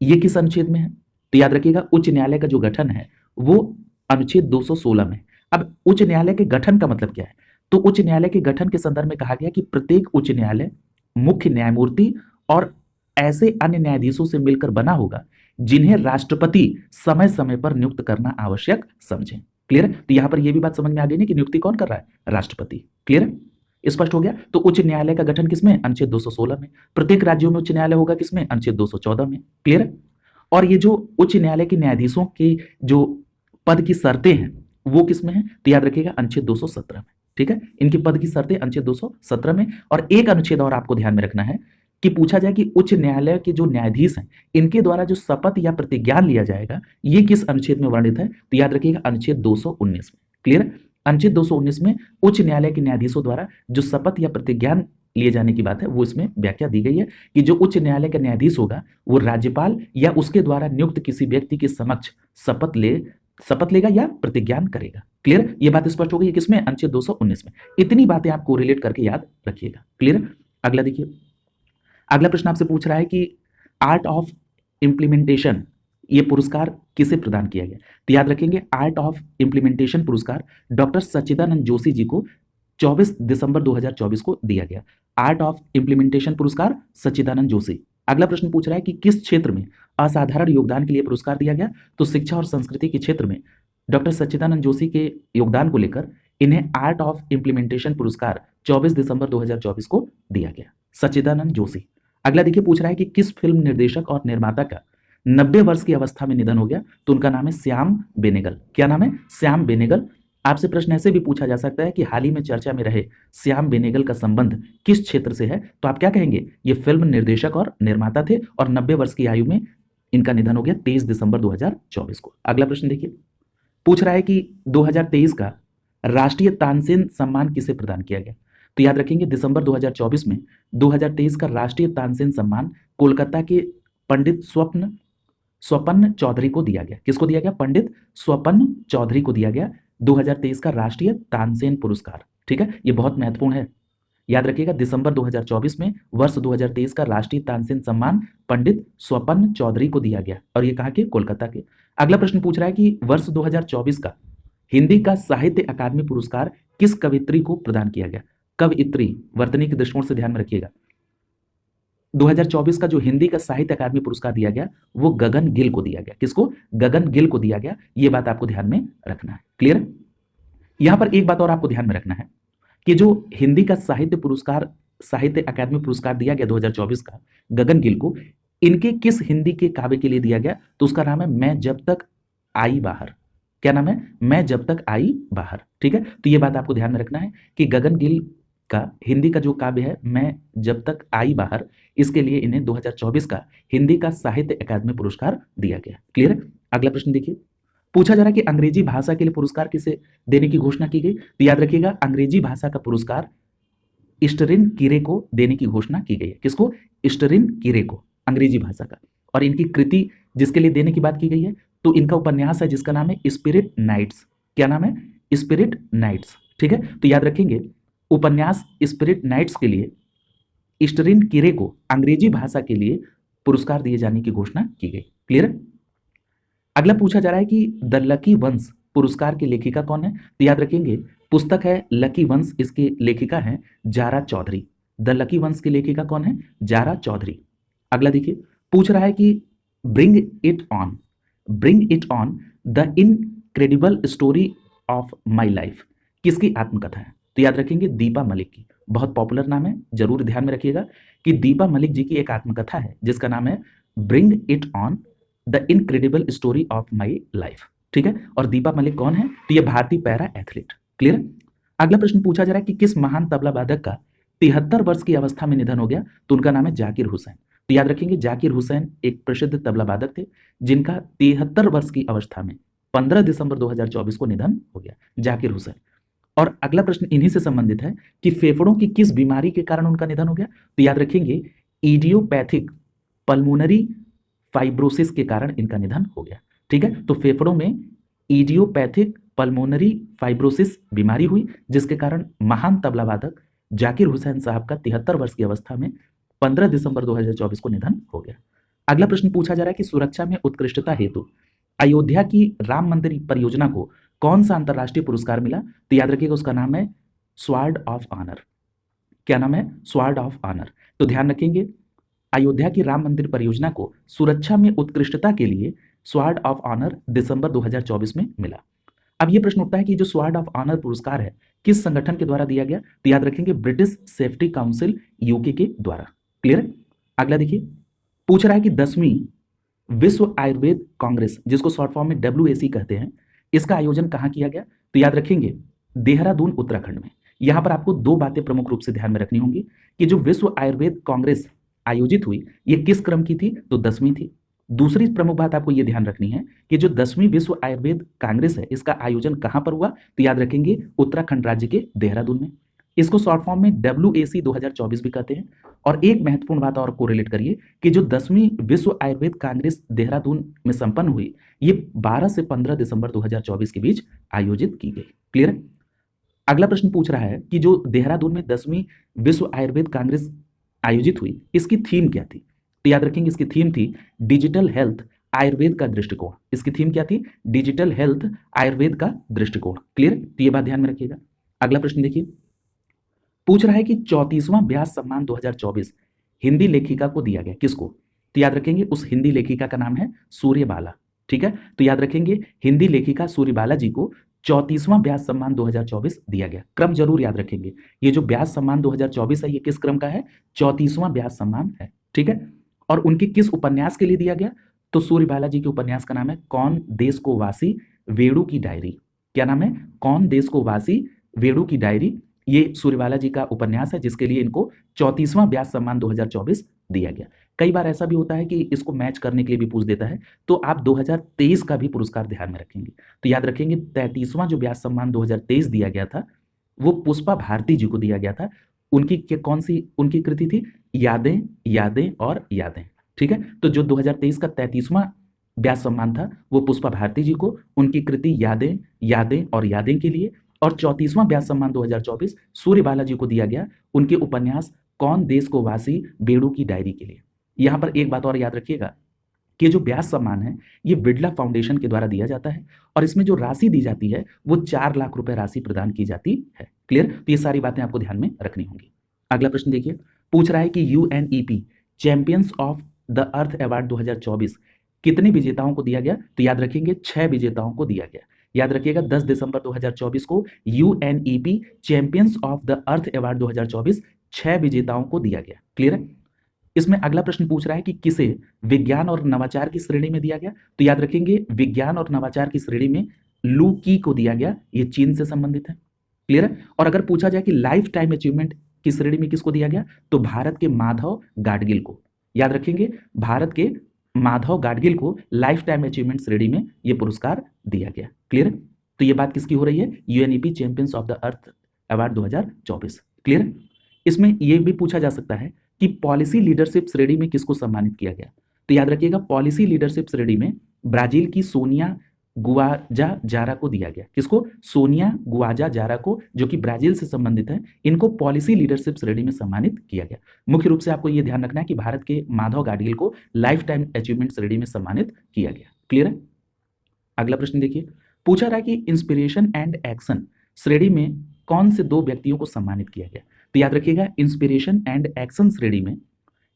ये किस अनुच्छेद में है, तो याद रखिएगा उच्च न्यायालय का जो गठन है वो अनुच्छेद 216 में। अब उच्च न्यायालय के गठन का मतलब क्या है? तो उच्च न्यायालय के गठन के संदर्भ में कहा गया कि प्रत्येक उच्च न्यायालय मुख्य न्यायमूर्ति और ऐसे अन्य न्यायाधीशों से मिलकर बना होगा जिन्हें राष्ट्रपति समय समय पर नियुक्त करना आवश्यक समझे। क्लियर? तो यहां पर यह भी बात समझ में आ गई ना कि नियुक्ति कौन कर रहा है? राष्ट्रपति। क्लियर? स्पष्ट हो गया? तो उच्च न्यायालय का गठन किसमें? अनुच्छेद 216 में। प्रत्येक राज्यों में उच्च न्यायालय होगा किसमें? अनुच्छेद 214 में। क्लियर? और ये जो उच्च न्यायालय के न्यायाधीशों की जो पद की शर्तें हैं वो किसमें है? तो याद रखिएगा अनुच्छेद 217 में। ठीक है, इनकी पद की शर्तें अनुच्छेद 217 में। और एक अनुच्छेद और आपको ध्यान में रखना है कि पूछा जाए कि उच्च न्यायालय के जो न्यायाधीश हैं इनके द्वारा जो शपथ या प्रतिज्ञान लिया जाएगा ये किस अनुच्छेद में वर्णित है? तो याद रखिएगा अनुच्छेद 219 में। क्लियर? अनुच्छेद 219 में उच्च न्यायालय के न्यायाधीशों द्वारा जो शपथ या प्रतिज्ञान लिए जाने की बात है वो इसमें व्याख्या दी गई है कि जो उच्च न्यायालय का न्यायाधीश होगा वो राज्यपाल या उसके द्वारा नियुक्त किसी व्यक्ति के समक्ष शपथ लेगा या प्रतिज्ञान करेगा। क्लियर? ये बात स्पष्ट हो गई है किसमें? अनुच्छेद 219 में। इतनी बातें आपको रिलेट करके याद रखिएगा। क्लियर? अगला देखिए, अगला प्रश्न आपसे पूछ रहा है कि आर्ट ऑफ इम्प्लीमेंटेशन ये पुरस्कार किसे प्रदान किया गया? तो याद रखेंगे आर्ट ऑफ इम्प्लीमेंटेशन पुरस्कार डॉक्टर सच्चिदानंद जोशी जी को 24 दिसंबर 2024 को दिया गया। आर्ट ऑफ इम्प्लीमेंटेशन पुरस्कार सच्चिदानंद जोशी। अगला प्रश्न पूछ रहा है कि किस क्षेत्र में असाधारण योगदान के लिए पुरस्कार दिया गया? तो शिक्षा और संस्कृति के क्षेत्र में डॉक्टर सच्चिदानंद जोशी के योगदान को लेकर इन्हें आर्ट ऑफ इम्प्लीमेंटेशन पुरस्कार 24 दिसंबर 2024 को दिया गया। सच्चिदानंद जोशी। अगला देखिए, पूछ रहा है कि किस फिल्म निर्देशक और निर्माता का 90 वर्ष की अवस्था में निधन हो गया? तो उनका नाम है श्याम बेनेगल। क्या नाम है? श्याम बेनेगल। आपसे प्रश्न ऐसे भी पूछा जा सकता है कि हाल ही में चर्चा में रहे श्याम बेनेगल का संबंध किस क्षेत्र से है? तो आप क्या कहेंगे? ये फिल्म निर्देशक और निर्माता थे और 90 वर्ष की आयु में इनका निधन हो गया 23 दिसंबर 2024 को। अगला प्रश्न देखिए, पूछ रहा है कि 2023 का राष्ट्रीय तानसेन सम्मान किसे प्रदान किया गया? तो याद रखेंगे दिसंबर 2024 में 2023 का राष्ट्रीय तानसेन सम्मान कोलकाता के पंडित स्वपन चौधरी को दिया गया। किसको दिया गया? पंडित स्वपन चौधरी को दिया गया 2023 का राष्ट्रीय तानसेन पुरस्कार। ठीक है, ये बहुत महत्वपूर्ण है, याद रखिएगा। दिसंबर 2024 में वर्ष 2023 का राष्ट्रीय तानसेन सम्मान पंडित स्वपन चौधरी को दिया गया और ये कहाँ के? कोलकाता के। अगला प्रश्न पूछ रहा है कि वर्ष 2024 का हिंदी का साहित्य अकादमी पुरस्कार किस कवियत्री को प्रदान किया गया? कवियत्री, वर्तनी के दृष्टिकोण से ध्यान में रखिएगा। 2024 का जो हिंदी का साहित्य अकादमी पुरस्कार दिया गया वो गगन गिल को दिया गया। किसको? गगन गिल को दिया गया। ये बात आपको ध्यान में रखना है। क्लियर? यहां पर एक बात और आपको ध्यान में रखना है कि जो हिंदी का साहित्य अकादमी पुरस्कार दिया गया 2024 का गगन गिल को, इनके किस हिंदी के काव्य के लिए दिया गया? तो उसका नाम है मैं जब तक आई बाहर। क्या नाम है? मैं जब तक आई बाहर। ठीक है, तो ये बात आपको ध्यान में रखना है कि गगन गिल का हिंदी का जो काव्य है मैं जब तक आई बाहर, इसके लिए इन्हें 2024 का हिंदी का साहित्य अकादमी पुरस्कार दिया गया। क्लियर? अगला प्रश्न देखिए, पूछा जा रहा है कि अंग्रेजी भाषा के लिए पुरस्कार किसे देने की घोषणा की गई? तो याद रखिएगा अंग्रेजी भाषा का पुरस्कार इस्टरिन कीरे को देने की घोषणा की गई है। किसको? इस्टरिन कीरे को, अंग्रेजी भाषा का। और इनकी कृति जिसके लिए देने की बात की गई है तो इनका उपन्यास है जिसका नाम है स्पिरिट नाइट्स। क्या नाम है? Spirit knights. ठीक है, तो याद रखेंगे उपन्यास स्पिरिट नाइट्स के लिए इस्टरिन कीरे को अंग्रेजी भाषा के लिए पुरस्कार दिए जाने की घोषणा की गई। क्लियर? अगला पूछा जा रहा है कि द लकी वंश पुरस्कार की लेखिका कौन है? तो याद रखेंगे पुस्तक है लकी वंश, इसकी लेखिका है जारा चौधरी। द लकी वंश की लेखिका कौन है? जारा चौधरी। अगला देखिए, पूछ रहा है कि bring it on the incredible story of my life किसकी आत्मकथा है? तो याद रखेंगे दीपा मलिक की। बहुत पॉपुलर नाम है, जरूर ध्यान में रखिएगा कि दीपा मलिक जी की एक आत्मकथा है जिसका नाम है bring it on the incredible story of my life. ठीक है, और दीपा मलिक कौन है? तो ये भारतीय पैरा एथलीट। क्लियर? अगला प्रश्न पूछा जा रहा है कि किस महान तबला वादक का 73 वर्ष की अवस्था में निधन हो गया? तो उनका नाम है जाकिर हुसैन। तो याद रखेंगे जाकिर हुसैन एक प्रसिद्ध तबला वादक थे जिनका 73 वर्ष की अवस्था में 15 दिसंबर 2024 को निधन हो गया। जाकिर हुसैन। और अगला प्रश्न इन्हीं से संबंधित है कि फेफड़ों की किस बीमारी के कारण उनका निधन हो गया। तो याद रखेंगे इडियोपैथिक पल्मोनरी फाइब्रोसिस के कारण इनका निधन हो गया। ठीक है, तो फेफड़ों में इडियोपैथिक पल्मोनरी फाइब्रोसिस बीमारी हुई, जिसके कारण महान तबला वादक जाकिर हुसैन साहब का 73 वर्ष की अवस्था में 15 दिसंबर 2024 को निधन हो गया। अगला प्रश्न पूछा जा रहा है कि सुरक्षा में उत्कृष्टता हेतु अयोध्या की राम मंदिर परियोजना को कौन सा अंतरराष्ट्रीय पुरस्कार मिला। तो याद रखिएगा उसका नाम है स्वॉर्ड ऑफ ऑनर। क्या नाम है? Sword of honour. तो ध्यान रखेंगे अयोध्या की राम मंदिर परियोजना को सुरक्षा में उत्कृष्टता के लिए स्वॉर्ड ऑफ ऑनर दिसंबर 2024 में मिला। अब यह प्रश्न उठता है कि जो स्वॉर्ड ऑफ ऑनर पुरस्कार है किस संगठन के द्वारा दिया गया। तो याद रखेंगे ब्रिटिश सेफ्टी काउंसिल यूके के द्वारा। क्लियर है? अगला देखिए, पूछ रहा है कि 10वीं विश्व आयुर्वेद कांग्रेस, जिसको शॉर्ट फॉर्म में WAC कहते हैं, इसका आयोजन कहां किया गया। तो याद रखेंगे देहरादून उत्तराखंड में। यहां पर आपको दो बातें प्रमुख रूप से ध्यान में रखनी होंगी कि जो विश्व आयुर्वेद कांग्रेस आयोजित हुई ये किस क्रम की थी। तो 10वीं थी। दूसरी प्रमुख बात आपको यह ध्यान रखनी है कि जो 10वीं विश्व आयुर्वेद कांग्रेस है इसका आयोजन कहां पर हुआ। तो याद रखेंगे उत्तराखंड राज्य के देहरादून में। इसको शॉर्ट फॉर्म में WAC 2024 भी कहते हैं। और एक महत्वपूर्ण बात और कोरिलेट करिए कि जो 10वीं विश्व आयुर्वेद कांग्रेस देहरादून में संपन्न हुई ये 12 से 15 दिसंबर 2024 के बीच आयोजित की गई। क्लियर है? अगला प्रश्न पूछ रहा है कि जो देहरादून में 10वीं विश्व आयुर्वेद कांग्रेस आयोजित हुई इसकी थीम क्या थी। तो याद रखेंगे इसकी थीम थी डिजिटल हेल्थ आयुर्वेद का दृष्टिकोण। इसकी थीम क्या थी? डिजिटल हेल्थ आयुर्वेद का दृष्टिकोण। क्लियर? तो ये बात ध्यान में रखिएगा। अगला प्रश्न देखिए, पूछ रहा है कि 34वां व्यास सम्मान 2024 हिंदी लेखिका को दिया गया, किसको। तो याद रखेंगे उस हिंदी लेखिका का नाम है सूर्यबाला। ठीक है, तो याद रखेंगे हिंदी लेखिका सूर्यबाला जी को 34वां व्यास सम्मान 2024 दिया गया। क्रम जरूर याद रखेंगे, ये जो व्यास सम्मान 2024 है ये किस क्रम का है? 34वां व्यास सम्मान है। ठीक है, और उनके किस उपन्यास के लिए दिया गया। तो सूर्यबाला जी के उपन्यास का नाम है कौन देश को वासी वेणु की डायरी। क्या नाम है? कौन देश को वासी वेणु की डायरी। ये सूर्यबाला जी का उपन्यास है जिसके लिए इनको 34वां व्यास सम्मान 2024 दिया गया। कई बार ऐसा भी होता है कि इसको मैच करने के लिए भी पूछ देता है, तो आप 2023 का भी पुरस्कार ध्यान में रखेंगे। तो याद रखेंगे 33वां जो व्यास सम्मान 2023 दिया गया था वो पुष्पा भारती जी को दिया गया था। उनकी कौन सी उनकी कृति थी? यादें यादें और यादें। ठीक है, तो जो 2023 का 33वां व्यास सम्मान था वो पुष्पा भारती जी को उनकी कृति यादें यादें और यादें के लिए, और 34वां व्यास सम्मान 2024 सूर्यबाला जी को दिया गया उनके उपन्यास कौन देश को वासी बेड़ू की डायरी के लिए। यहां पर एक बात और याद रखिएगा कि जो व्यास सम्मान है ये बिड़ला फाउंडेशन के द्वारा दिया जाता है और इसमें जो राशि दी जाती है वो 4 लाख रुपए राशि प्रदान की जाती है। क्लियर? तो ये सारी बातें आपको ध्यान में रखनी होंगी। अगला प्रश्न देखिए, पूछ रहा है कि UNEP champions of the earth award 2024 कितने विजेताओं को दिया गया। तो याद रखेंगे 6 विजेताओं को दिया गया। याद रखिएगा 10 दिसंबर 2024 को UNEP champions of the earth award 2024 6 विजेताओं को दिया गया। क्लियर है? इसमें अगला प्रश्न पूछ रहा है कि किसे विज्ञान और नवाचार की श्रेणी में दिया गया। तो याद रखेंगे विज्ञान और नवाचार की श्रेणी में लू की को दिया गया, ये चीन से संबंधित है। क्लियर है? और अगर पूछा जाए कि लाइफ टाइम अचीवमेंट की श्रेणी में किसको दिया गया, तो भारत के माधव गाडगिल को। याद रखेंगे भारत के माधव गाडगिल को लाइफ टाइम अचीवमेंट श्रेणी में यह पुरस्कार दिया गया। क्लियर? तो यह बात किसकी हो रही है? UNEP champions of the earth award 2024। Clear? इसमें यह भी पूछा जा सकता है कि पॉलिसी लीडरशिप श्रेणी में किसको सम्मानित किया गया। तो याद रखिएगा पॉलिसी लीडरशिप श्रेणी में ब्राजील की सोनिया गुआजा जारा को दिया गया। किसको? सोनिया गुआजा जारा को, जो कि ब्राजील से संबंधित है। इनको पॉलिसी लीडरशिप श्रेणी में सम्मानित किया गया। मुख्य रूप से आपको यह ध्यान रखना है कि भारत के माधव गाडगिल को लाइफ टाइम अचीवमेंट श्रेणी में सम्मानित किया गया। क्लियर है? अगला प्रश्न देखिए, पूछा रहा कि इंस्पिरेशन एंड एक्शन श्रेणी में कौन से 2 व्यक्तियों को सम्मानित किया गया। तो याद रखिएगा इंस्पिरेशन एंड एक्शन श्रेणी में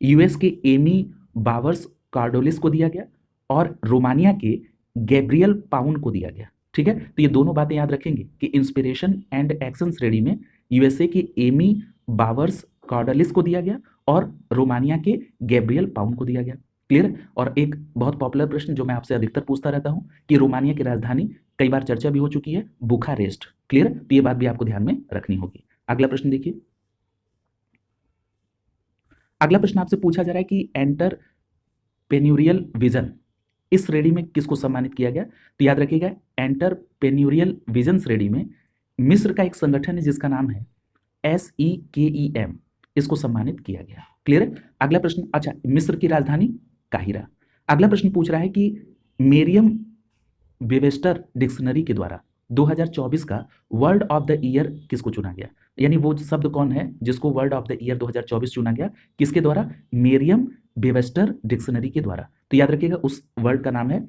यूएस के एमी बावर्स कार्डोलिस को दिया गया और रोमानिया के गैब्रियल पाउन को दिया गया। ठीक है, तो ये दोनों बातें याद रखेंगे कि इंस्पिरेशन एंड एक्शन श्रेणी में यूएसए के एमी बावर्स कार्डोलिस को दिया गया और रोमानिया के गैब्रियल पाउन को दिया गया। क्लियर? और एक बहुत पॉपुलर प्रश्न जो मैं आपसे अधिकतर पूछता रहता हूं कि रोमानिया की राजधानी कई बार चर्चा भी हो चुकी है, बुखारेस्ट। क्लियर? तो ये बात भी आपको ध्यान में रखनी होगी। अगला प्रश्न देखिए, अगला प्रश्न आपसे पूछा जा रहा है कि एंटरप्रेन्योरियल विजन इस श्रेणी में किसको सम्मानित किया गया। तो याद रखिएगा एंटरप्रेन्योरियल विजन श्रेणी में मिस्र का एक संगठन है जिसका नाम है SEKEM, इसको सम्मानित किया गया। क्लियर है? अगला प्रश्न, अच्छा, मिस्र की राजधानी काहिरा। अगला प्रश्न पूछ रहा है कि मेरियम वेबस्टर डिक्शनरी के द्वारा 2024 का वर्ड ऑफ द ईयर किसको चुना गया? यानी वो शब्द कौन है जिसको वर्ड ऑफ द ईयर 2024 चुना गया? किसके द्वारा? मेरियम वेबस्टर डिक्शनरी के द्वारा। तो याद रखिएगा उस वर्ड का नाम है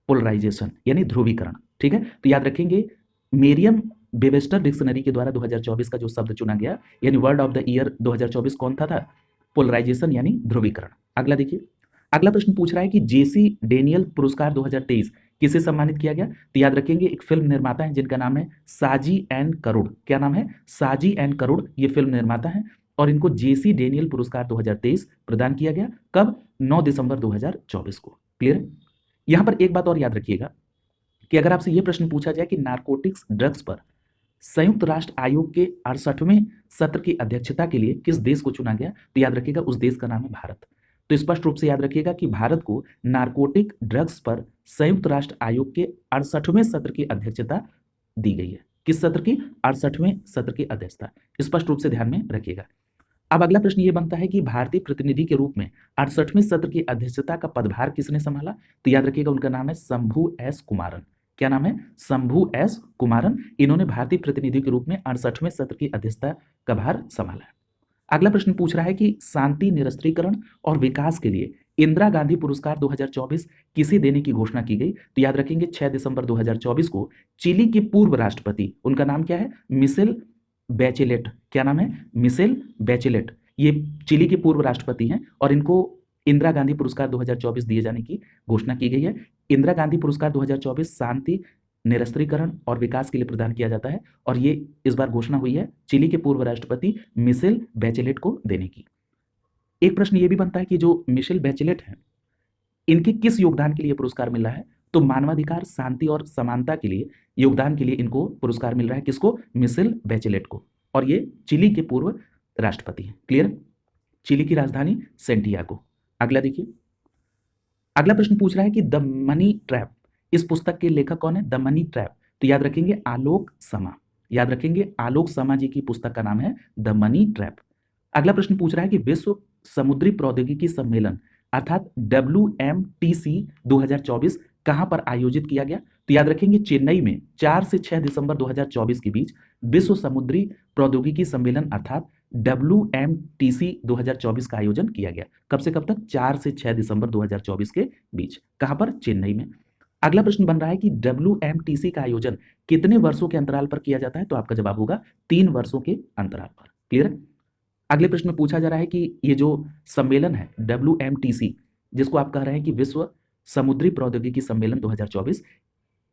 पोलराइजेशन, यानी ध्रुवीकरण। ठीक है, तो याद रखेंगे मेरियम वेबस्टर डिक्शनरी के द्वारा 2024 का जो शब्द चुना गया यानी वर्ड ऑफ द ईयर 2024 कौन था? पोलराइजेशन यानी ध्रुवीकरण। अगला देखिए, अगला प्रश्न पूछ रहा है कि जेसी डेनियल पुरस्कार 2023 किसे सम्मानित किया गया? तो याद रखेंगे एक फिल्म निर्माता है जिनका नाम है साजी एंड करुड़। क्या नाम है? साजी एंड करुड़, ये फिल्म निर्माता है और इनको जेसी डेनियल पुरस्कार 2023 प्रदान किया गया। कब? 9 दिसंबर 2024 को। क्लियर है? यहां पर एक बात और याद रखिएगा कि अगर आपसे यह प्रश्न पूछा जाए कि नारकोटिक्स ड्रग्स पर संयुक्त राष्ट्र आयोग के 68वें सत्र की अध्यक्षता के लिए किस देश को चुना गया? तो याद रखिएगा उस देश का नाम है भारत। तो स्पष्ट रूप से याद रखिएगा कि भारत को नारकोटिक ड्रग्स पर संयुक्त राष्ट्र आयोग के 68वें सत्र की अध्यक्षता दी गई है। किस सत्र की? 68वें सत्र की अध्यक्षता, स्पष्ट रूप से ध्यान में रखिएगा। अब अगला प्रश्न ये बनता है कि भारतीय प्रतिनिधि के रूप में 68वें सत्र की अध्यक्षता का पदभार किसने संभाला? तो याद रखिएगा उनका नाम है शंभू एस कुमारन। क्या नाम है? शंभू एस कुमारन। इन्होंने भारतीय प्रतिनिधि के रूप में 68वें सत्र की अध्यक्षता का भार संभाला। अगला प्रश्न पूछ रहा है कि शांति, निरस्त्रीकरण और विकास के लिए इंदिरा गांधी पुरस्कार 2024 किसे देने की घोषणा की गई? तो याद रखेंगे 6 दिसंबर 2024 को चिली के पूर्व राष्ट्रपति, उनका नाम क्या है? मिशेल बैचेलेट। क्या नाम है? मिशेल बैचेलेट। ये चिली के पूर्व राष्ट्रपति हैं और इनको इंदिरा गांधी पुरस्कार 2024 दिए जाने की घोषणा की गई है। इंदिरा गांधी पुरस्कार 2024 शांति, निरस्त्रीकरण और विकास के लिए प्रदान किया जाता है और ये इस बार घोषणा हुई है चिली के पूर्व राष्ट्रपति मिशेल बैचेलेट को देने की। एक प्रश्न ये भी बनता है कि जो मिशेल बैचेलेट हैं इनके किस योगदान के लिए पुरस्कार मिल रहा है? तो मानवाधिकार, शांति और समानता के लिए योगदान के लिए इनको पुरस्कार मिल रहा है। किसको? मिशेल बैचेलेट को। और ये चिली के पूर्व राष्ट्रपति हैं। क्लियर? चिली की राजधानी सेंटियागो। अगला देखिए, अगला प्रश्न पूछ रहा है कि द मनी ट्रैप, इस पुस्तक के लेखक कौन है? The money trap. तो याद रखेंगे आलोक समा। याद रखेंगे आलोक समा जी की पुस्तक का नाम है द मनी ट्रैप। अगला प्रश्न पूछ रहा है कि विश्व समुद्री प्रौद्योगिकी सम्मेलन अर्थात WMTC 2024 कहां पर आयोजित किया गया? तो याद रखेंगे चेन्नई में 4 से 6 दिसंबर 2024 के बीच विश्व समुद्री प्रौद्योगिकी सम्मेलन अर्थात WMTC 2024 का आयोजन किया गया। कब से कब तक? 4 से 6 दिसंबर 2024 के बीच। कहां पर? चेन्नई में। अगला प्रश्न बन रहा है कि WMTC का आयोजन कितने वर्षों के अंतराल पर किया जाता है? तो आपका जवाब होगा 3 वर्षों के अंतराल पर। क्लियर है? अगले प्रश्न में पूछा जा रहा है कि ये जो सम्मेलन है WMTC, जिसको आप कह रहे हैं कि विश्व समुद्री प्रौद्योगिकी सम्मेलन 2024,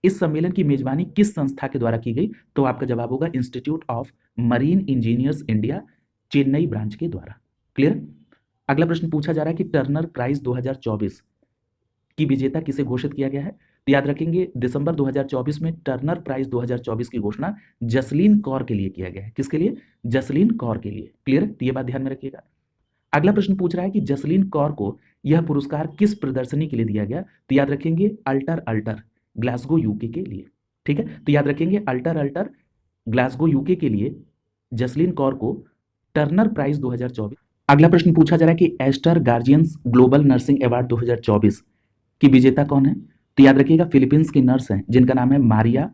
इस सम्मेलन की मेजबानी किस संस्था के द्वारा की गई? तो आपका जवाब होगा institute of marine engineers India, Chennai branch के द्वारा। क्लियर? अगला प्रश्न पूछा जा रहा है कि टर्नर प्राइज 2024 की विजेता किसे घोषित किया गया है? तो याद रखेंगे दिसंबर 2024 में टर्नर प्राइज 2024 की घोषणा जसलीन कौर के लिए किया गया है। किसके लिए? जसलीन कौर के लिए। क्लियर? तो ये बात ध्यान में रखिएगा। अगला प्रश्न पूछ रहा है कि जसलीन कौर को यह पुरस्कार किस प्रदर्शनी के लिए दिया गया? तो याद रखेंगे अल्टर अल्टर ग्लासगो यूके के लिए। ठीक है, तो याद रखेंगे अल्टर अल्टर ग्लासगो यूके के लिए जसलीन कौर को टर्नर प्राइज 2024। अगला प्रश्न पूछा जा रहा है कि Aster guardians global nursing award 2024 की विजेता कौन है? तो याद रखिएगा फिलीपींस की नर्स हैं जिनका नाम है मारिया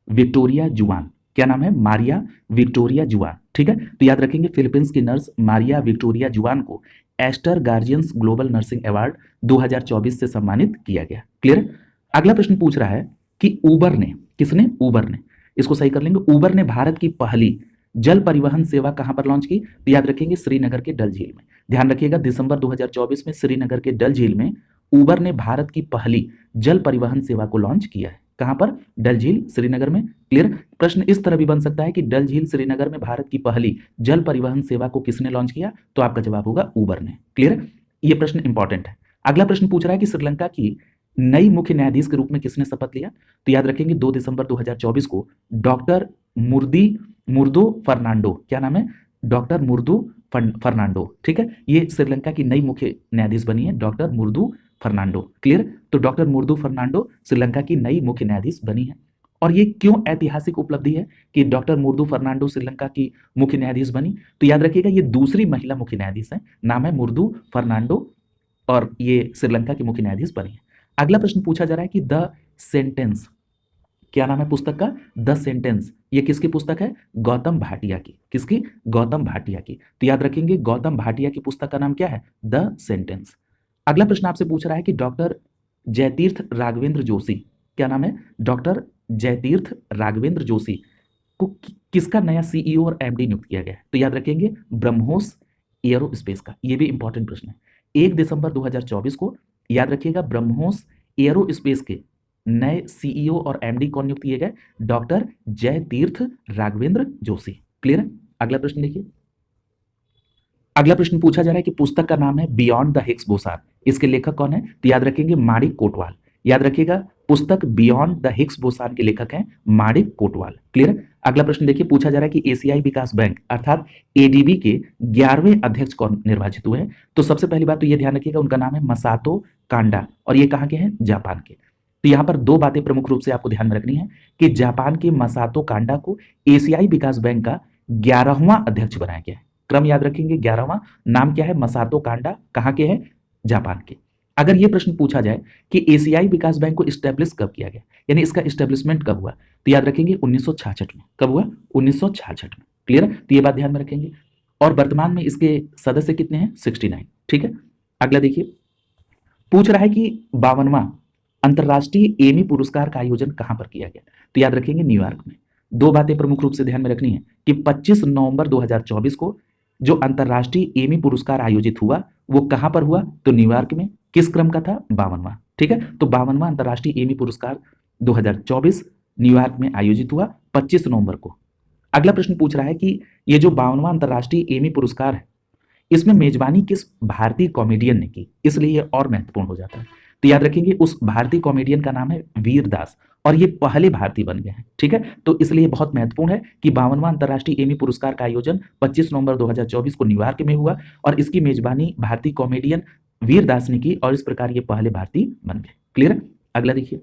विक्टोरिया जुआन। क्या नाम है? मारिया विक्टोरिया जुआन। ठीक है, तो याद रखेंगे फिलीपींस की नर्स मारिया विक्टोरिया जुआन को Aster guardians global nursing award 2024 से सम्मानित किया गया। क्लियर? अगला प्रश्न पूछ रहा है कि उबर ने, किसने? उबर ने, इसको सही कर लेंगे, उबर ने भारत की पहली जल परिवहन सेवा कहां पर लॉन्च की? तो याद रखेंगे श्रीनगर के डल झील में। ध्यान रखिएगा दिसंबर 2024 में श्रीनगर के डल झील में उबर ने भारत की पहली जल परिवहन सेवा को लॉन्च किया है। कहां पर? डल झील, श्रीनगर में। क्लियर? प्रश्न इस तरह भी बन सकता है कि डल झील श्रीनगर में भारत की पहली जल परिवहन सेवा को किसने लॉन्च किया? तो आपका जवाब होगा उबर ने। क्लियर? ये प्रश्न इंपॉर्टेंट है। अगला प्रश्न पूछ रहा है कि श्रीलंका की नई मुख्य न्यायाधीश के रूप में किसने शपथ लिया? तो याद रखेंगे 2 दिसंबर 2024 को डॉक्टर मुर्दो फर्नांडो। क्या नाम है? डॉक्टर मुर्दो फर्नांडो। ठीक है, ये श्रीलंका की नई मुख्य न्यायाधीश बनी है डॉक्टर मुर्दो फर्नांडो। क्लियर? तो डॉक्टर मुर्दो फर्नांडो श्रीलंका की नई मुख्य न्यायाधीश बनी है। और ये क्यों ऐतिहासिक उपलब्धि है कि डॉक्टर मुर्दू फर्नांडो श्रीलंका की मुख्य न्यायाधीश बनी? तो याद रखिएगा ये दूसरी महिला मुख्य न्यायाधीश है, नाम है मुर्दू फर्नांडो, और ये श्रीलंका की मुख्य न्यायाधीश बनी है। अगला प्रश्न पूछा जा रहा है कि द सेंटेंस, क्या नाम है पुस्तक का? The sentence. ये किसकी पुस्तक है? गौतम भाटिया की। किसकी? गौतम भाटिया की। तो याद रखेंगे गौतम भाटिया की पुस्तक का नाम क्या है? The sentence. अगला प्रश्न आपसे पूछ रहा है कि डॉक्टर जयतीर्थ राघवेंद्र जोशी, क्या नाम है? डॉक्टर जयतीर्थ राघवेंद्र जोशी को किसका नया सीईओ और एमडी नियुक्त किया गया है? तो याद रखेंगे ब्रह्मोस एयरोस्पेस का। ये भी इंपॉर्टेंट प्रश्न है। 1 दिसंबर 2024 को याद रखिएगा ब्रह्मोस एयरोस्पेस के नए सीईओ और एमडी कौन नियुक्त किए गए? डॉक्टर जयतीर्थ राघवेंद्र जोशी। क्लियर है? अगला प्रश्न देखिए। अगला प्रश्न पूछा जा रहा है कि पुस्तक का नाम है बियॉन्ड द हिग्स बोसान। इसके लेखक कौन है? तो याद रखेंगे माणिक कोटवाल। याद रखिएगा पुस्तक बियॉन्ड द हिग्स बोसान के लेखक हैं माणिक कोटवाल। क्लियर है? अगला प्रश्न देखिए, पूछा जा रहा है कि एशियाई विकास बैंक अर्थात एडीबी के 11वें अध्यक्ष कौन निर्वाचित हुए हैं? तो सबसे पहली बात तो ये ध्यान रखिएगा उनका नाम है मसातो कांडा, और ये कहाँ के हैं? जापान के। तो यहाँ पर दो बातें प्रमुख रूप से आपको ध्यान में रखनी है कि जापान के मसातो कांडा को एशियाई विकास बैंक का 11वां अध्यक्ष बनाया गया है। क्रम याद रखेंगे 11वां। नाम क्या है? मसातो कांडा। कहाँ के हैं? जापान के। अगर ये प्रश्न पूछा जाए कि एशियाई विकास बैंक को इस्टेब्लिश कब किया गया, यानी इसका इस्टेब्लिशमेंट कब हुआ, तो याद रखेंगे 1966 में। कब हुआ? 1966 में। क्लियर है? तो ये बात ध्यान में रखेंगे। और वर्तमान में इसके सदस्य कितने हैं? 69। ठीक है। अगला देखिए, पूछ रहा है कि 52वां अंतरराष्ट्रीय एमी पुरस्कार का आयोजन कहां पर किया गया? तो याद रखेंगे न्यूयॉर्क में। दो बातें प्रमुख रूप से ध्यान में रखनी है कि 25 नवंबर 2024 को जो अंतरराष्ट्रीय एमी पुरस्कार आयोजित हुआ वो कहां पर हुआ? तो न्यूयॉर्क में। किस क्रम का था? 52वां। ठीक है। तो 52वां अंतरराष्ट्रीय एमी पुरस्कार 2024 न्यूयॉर्क में आयोजित हुआ 25 नवंबर को। अगला प्रश्न पूछ रहा है कि ये जो 52वां अंतरराष्ट्रीय एमी पुरस्कार है इसमें मेजबानी किस भारतीय कॉमेडियन ने की, इसलिए ये और महत्वपूर्ण हो जाता है। तो याद रखेंगे उस भारतीय कॉमेडियन का नाम है वीर दास, और ये पहले भारतीय बन गए हैं। ठीक है। तो इसलिए बहुत महत्वपूर्ण है कि 52वां अंतरराष्ट्रीय एमी पुरस्कार का आयोजन 25 नवंबर 2024 को न्यूयॉर्क में हुआ और इसकी मेजबानी भारतीय कॉमेडियन वीर दास ने की, और इस प्रकार ये पहले भारतीय बन गए। क्लियर है? अगला देखिए।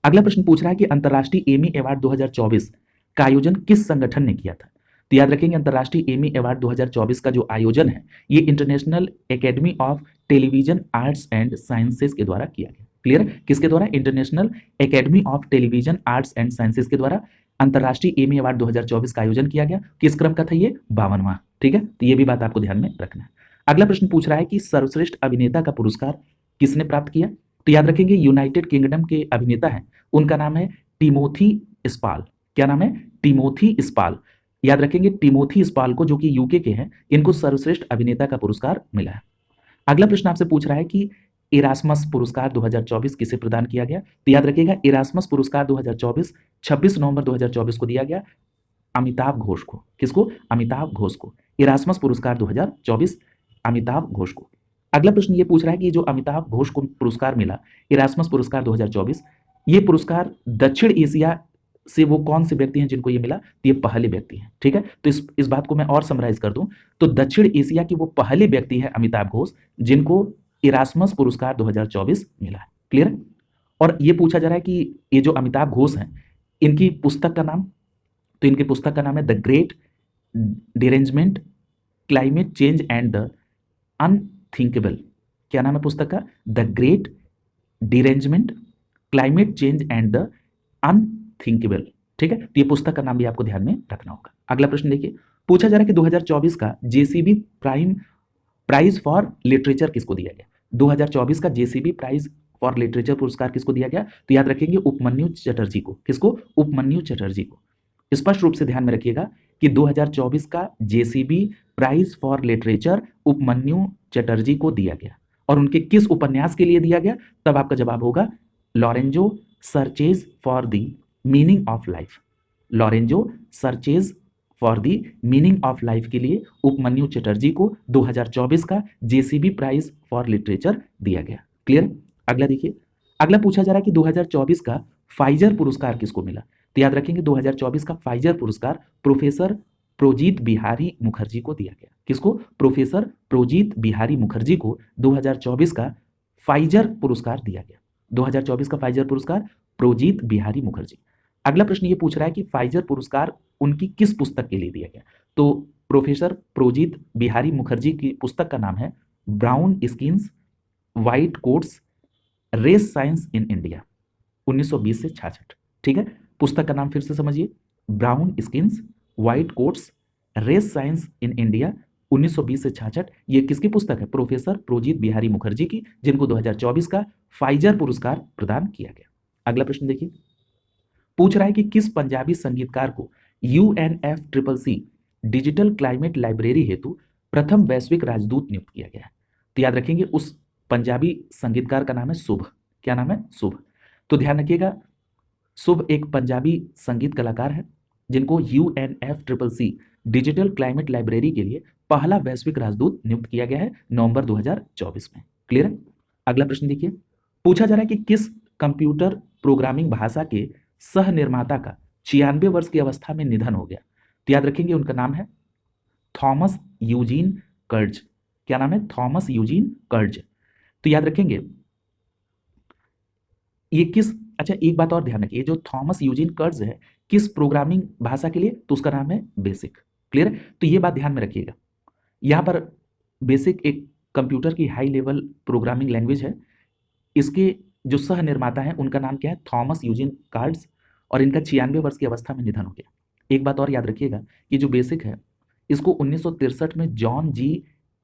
अगला प्रश्न पूछ रहा है कि अंतरराष्ट्रीय एमी अवार्ड 2024 का आयोजन किस संगठन ने किया था? तो याद रखेंगे अंतरराष्ट्रीय एमी अवार्ड 2024 का जो आयोजन है ये international academy of television arts and sciences के द्वारा किया गया। क्लियर है? किसके द्वारा? International academy of television arts and sciences के द्वारा अंतरराष्ट्रीय एमी अवार्ड 2024 का आयोजन किया गया। किस क्रम का था ये? 52वां। ठीक है। तो ये भी बात आपको ध्यान में रखना है। अगला प्रश्न पूछ रहा है कि सर्वश्रेष्ठ अभिनेता का पुरस्कार किसने प्राप्त किया? तो याद रखेंगे यूनाइटेड किंगडम के अभिनेता हैं, उनका नाम है टिमोथी स्पाल। क्या नाम है? Timothy Spall. याद रखेंगे टिमोथी स्पाल को, जो कि यूके के हैं, इनको सर्वश्रेष्ठ अभिनेता का पुरस्कार मिला है। अगला प्रश्न आपसे पूछ रहा है कि इरास्मस पुरस्कार 2024 किसे प्रदान किया गया? तो याद रखिएगा इरास्मस पुरस्कार 2024 26 नवंबर 2024 को दिया गया अमिताभ घोष को। किसको? अमिताभ घोष को। इरास्मस पुरस्कार 2024 अमिताभ घोष को। अगला प्रश्न ये पूछ रहा है कि जो अमिताभ घोष को पुरस्कार मिला इरास्मस पुरस्कार 2024, ये पुरस्कार दक्षिण एशिया से वो कौन से व्यक्ति हैं जिनको ये मिला? तो ये पहले व्यक्ति हैं। ठीक है। तो इस बात को मैं और समराइज कर दूं तो दक्षिण एशिया के वो पहले व्यक्ति हैं अमिताभ घोष जिनको इरास्मस पुरस्कार 2024 मिला है। क्लियर है? और ये पूछा जा रहा है कि ये जो अमिताभ घोष हैं इनकी पुस्तक का नाम, तो इनकी पुस्तक का नाम है the great derangement climate change and the unthinkable. क्या नाम है पुस्तक का? The great derangement climate change and the unthinkable. ठीक है। तो ये पुस्तक का नाम भी आपको ध्यान में रखना होगा। अगला प्रश्न देखिए, पूछा जा रहा है कि 2024 का जेसीबी प्राइज फॉर लिटरेचर किसको दिया गया? 2024 का जेसीबी प्राइज फॉर लिटरेचर पुरस्कार किसको दिया गया? तो याद रखेंगे उपमन्यु चटर्जी को। किसको? उपमन्यु चटर्जी को। स्पष्ट रूप से ध्यान में रखिएगा कि 2024 का JCB prize for literature Upamanyu Chatterjee को दिया गया, और उनके किस उपन्यास के लिए दिया गया? तब आपका जवाब होगा Lorenzo searches for the meaning of life. Lorenzo searches for the meaning of life के लिए उपमन्यु चटर्जी को 2024 का जेसीबी प्राइज फॉर लिटरेचर दिया गया। क्लियर? अगला देखिए। अगला पूछा जा रहा है कि 2024 का फाइजर पुरस्कार किसको मिला? तो याद रखेंगे 2024 का फाइजर पुरस्कार प्रोफेसर प्रोजीत बिहारी मुखर्जी को दिया गया। किसको? प्रोफेसर प्रोजीत बिहारी मुखर्जी को 2024 का फाइजर पुरस्कार दिया गया। 2024 का फाइजर पुरस्कार प्रोजीत बिहारी मुखर्जी। अगला प्रश्न ये पूछ रहा है कि फाइजर पुरस्कार उनकी किस पुस्तक के लिए दिया गया? तो प्रोफेसर प्रोजीत बिहारी मुखर्जी की पुस्तक का नाम है brown skins white coats race science in India 1920 से 66। ठीक है, पुस्तक का नाम फिर से समझिए, brown skins white coats race science in India 1920 से 66। ये किसकी पुस्तक है? प्रोफेसर प्रोजीत बिहारी मुखर्जी की, जिनको 2024 का फाइजर पुरस्कार प्रदान किया गया। अगला प्रश्न देखिए, पूछ रहा है कि किस पंजाबी संगीतकार को UNFCCC डिजिटल क्लाइमेट लाइब्रेरी हेतु प्रथम वैश्विक राजदूत नियुक्त किया गया है? तो याद रखेंगे उस पंजाबी संगीतकार का नाम है शुभ। क्या नाम है? शुभ। तो ध्यान रखिएगा, शुभ एक पंजाबी संगीत कलाकार है जिनको UNFCCC डिजिटल क्लाइमेट लाइब्रेरी के लिए पहला वैश्विक राजदूत नियुक्त किया गया है नवंबर 2024 में। क्लियर है? अगला प्रश्न देखिए, पूछा जा रहा है कि किस कंप्यूटर प्रोग्रामिंग भाषा के सह निर्माता का 96 वर्ष की अवस्था में निधन हो गया? तो याद रखेंगे उनका नाम है थॉमस यूजीन कर्ज। क्या नाम है? थॉमस यूजीन कर्ज। तो याद रखेंगे ये किस, अच्छा एक बात और ध्यान रखिए, जो थॉमस यूजीन कर्ज है किस प्रोग्रामिंग भाषा के लिए? तो उसका नाम है बेसिक। क्लियर है? तो ये बात ध्यान में रखिएगा, यहाँ पर बेसिक एक कंप्यूटर की हाई लेवल प्रोग्रामिंग लैंग्वेज है। इसके जो सह निर्माता हैं उनका नाम क्या है? थॉमस यूजीन कार्ड्स, और इनका 96 वर्ष की अवस्था में निधन हो गया। एक बात और याद रखिएगा कि जो बेसिक है इसको 1963 में जॉन जी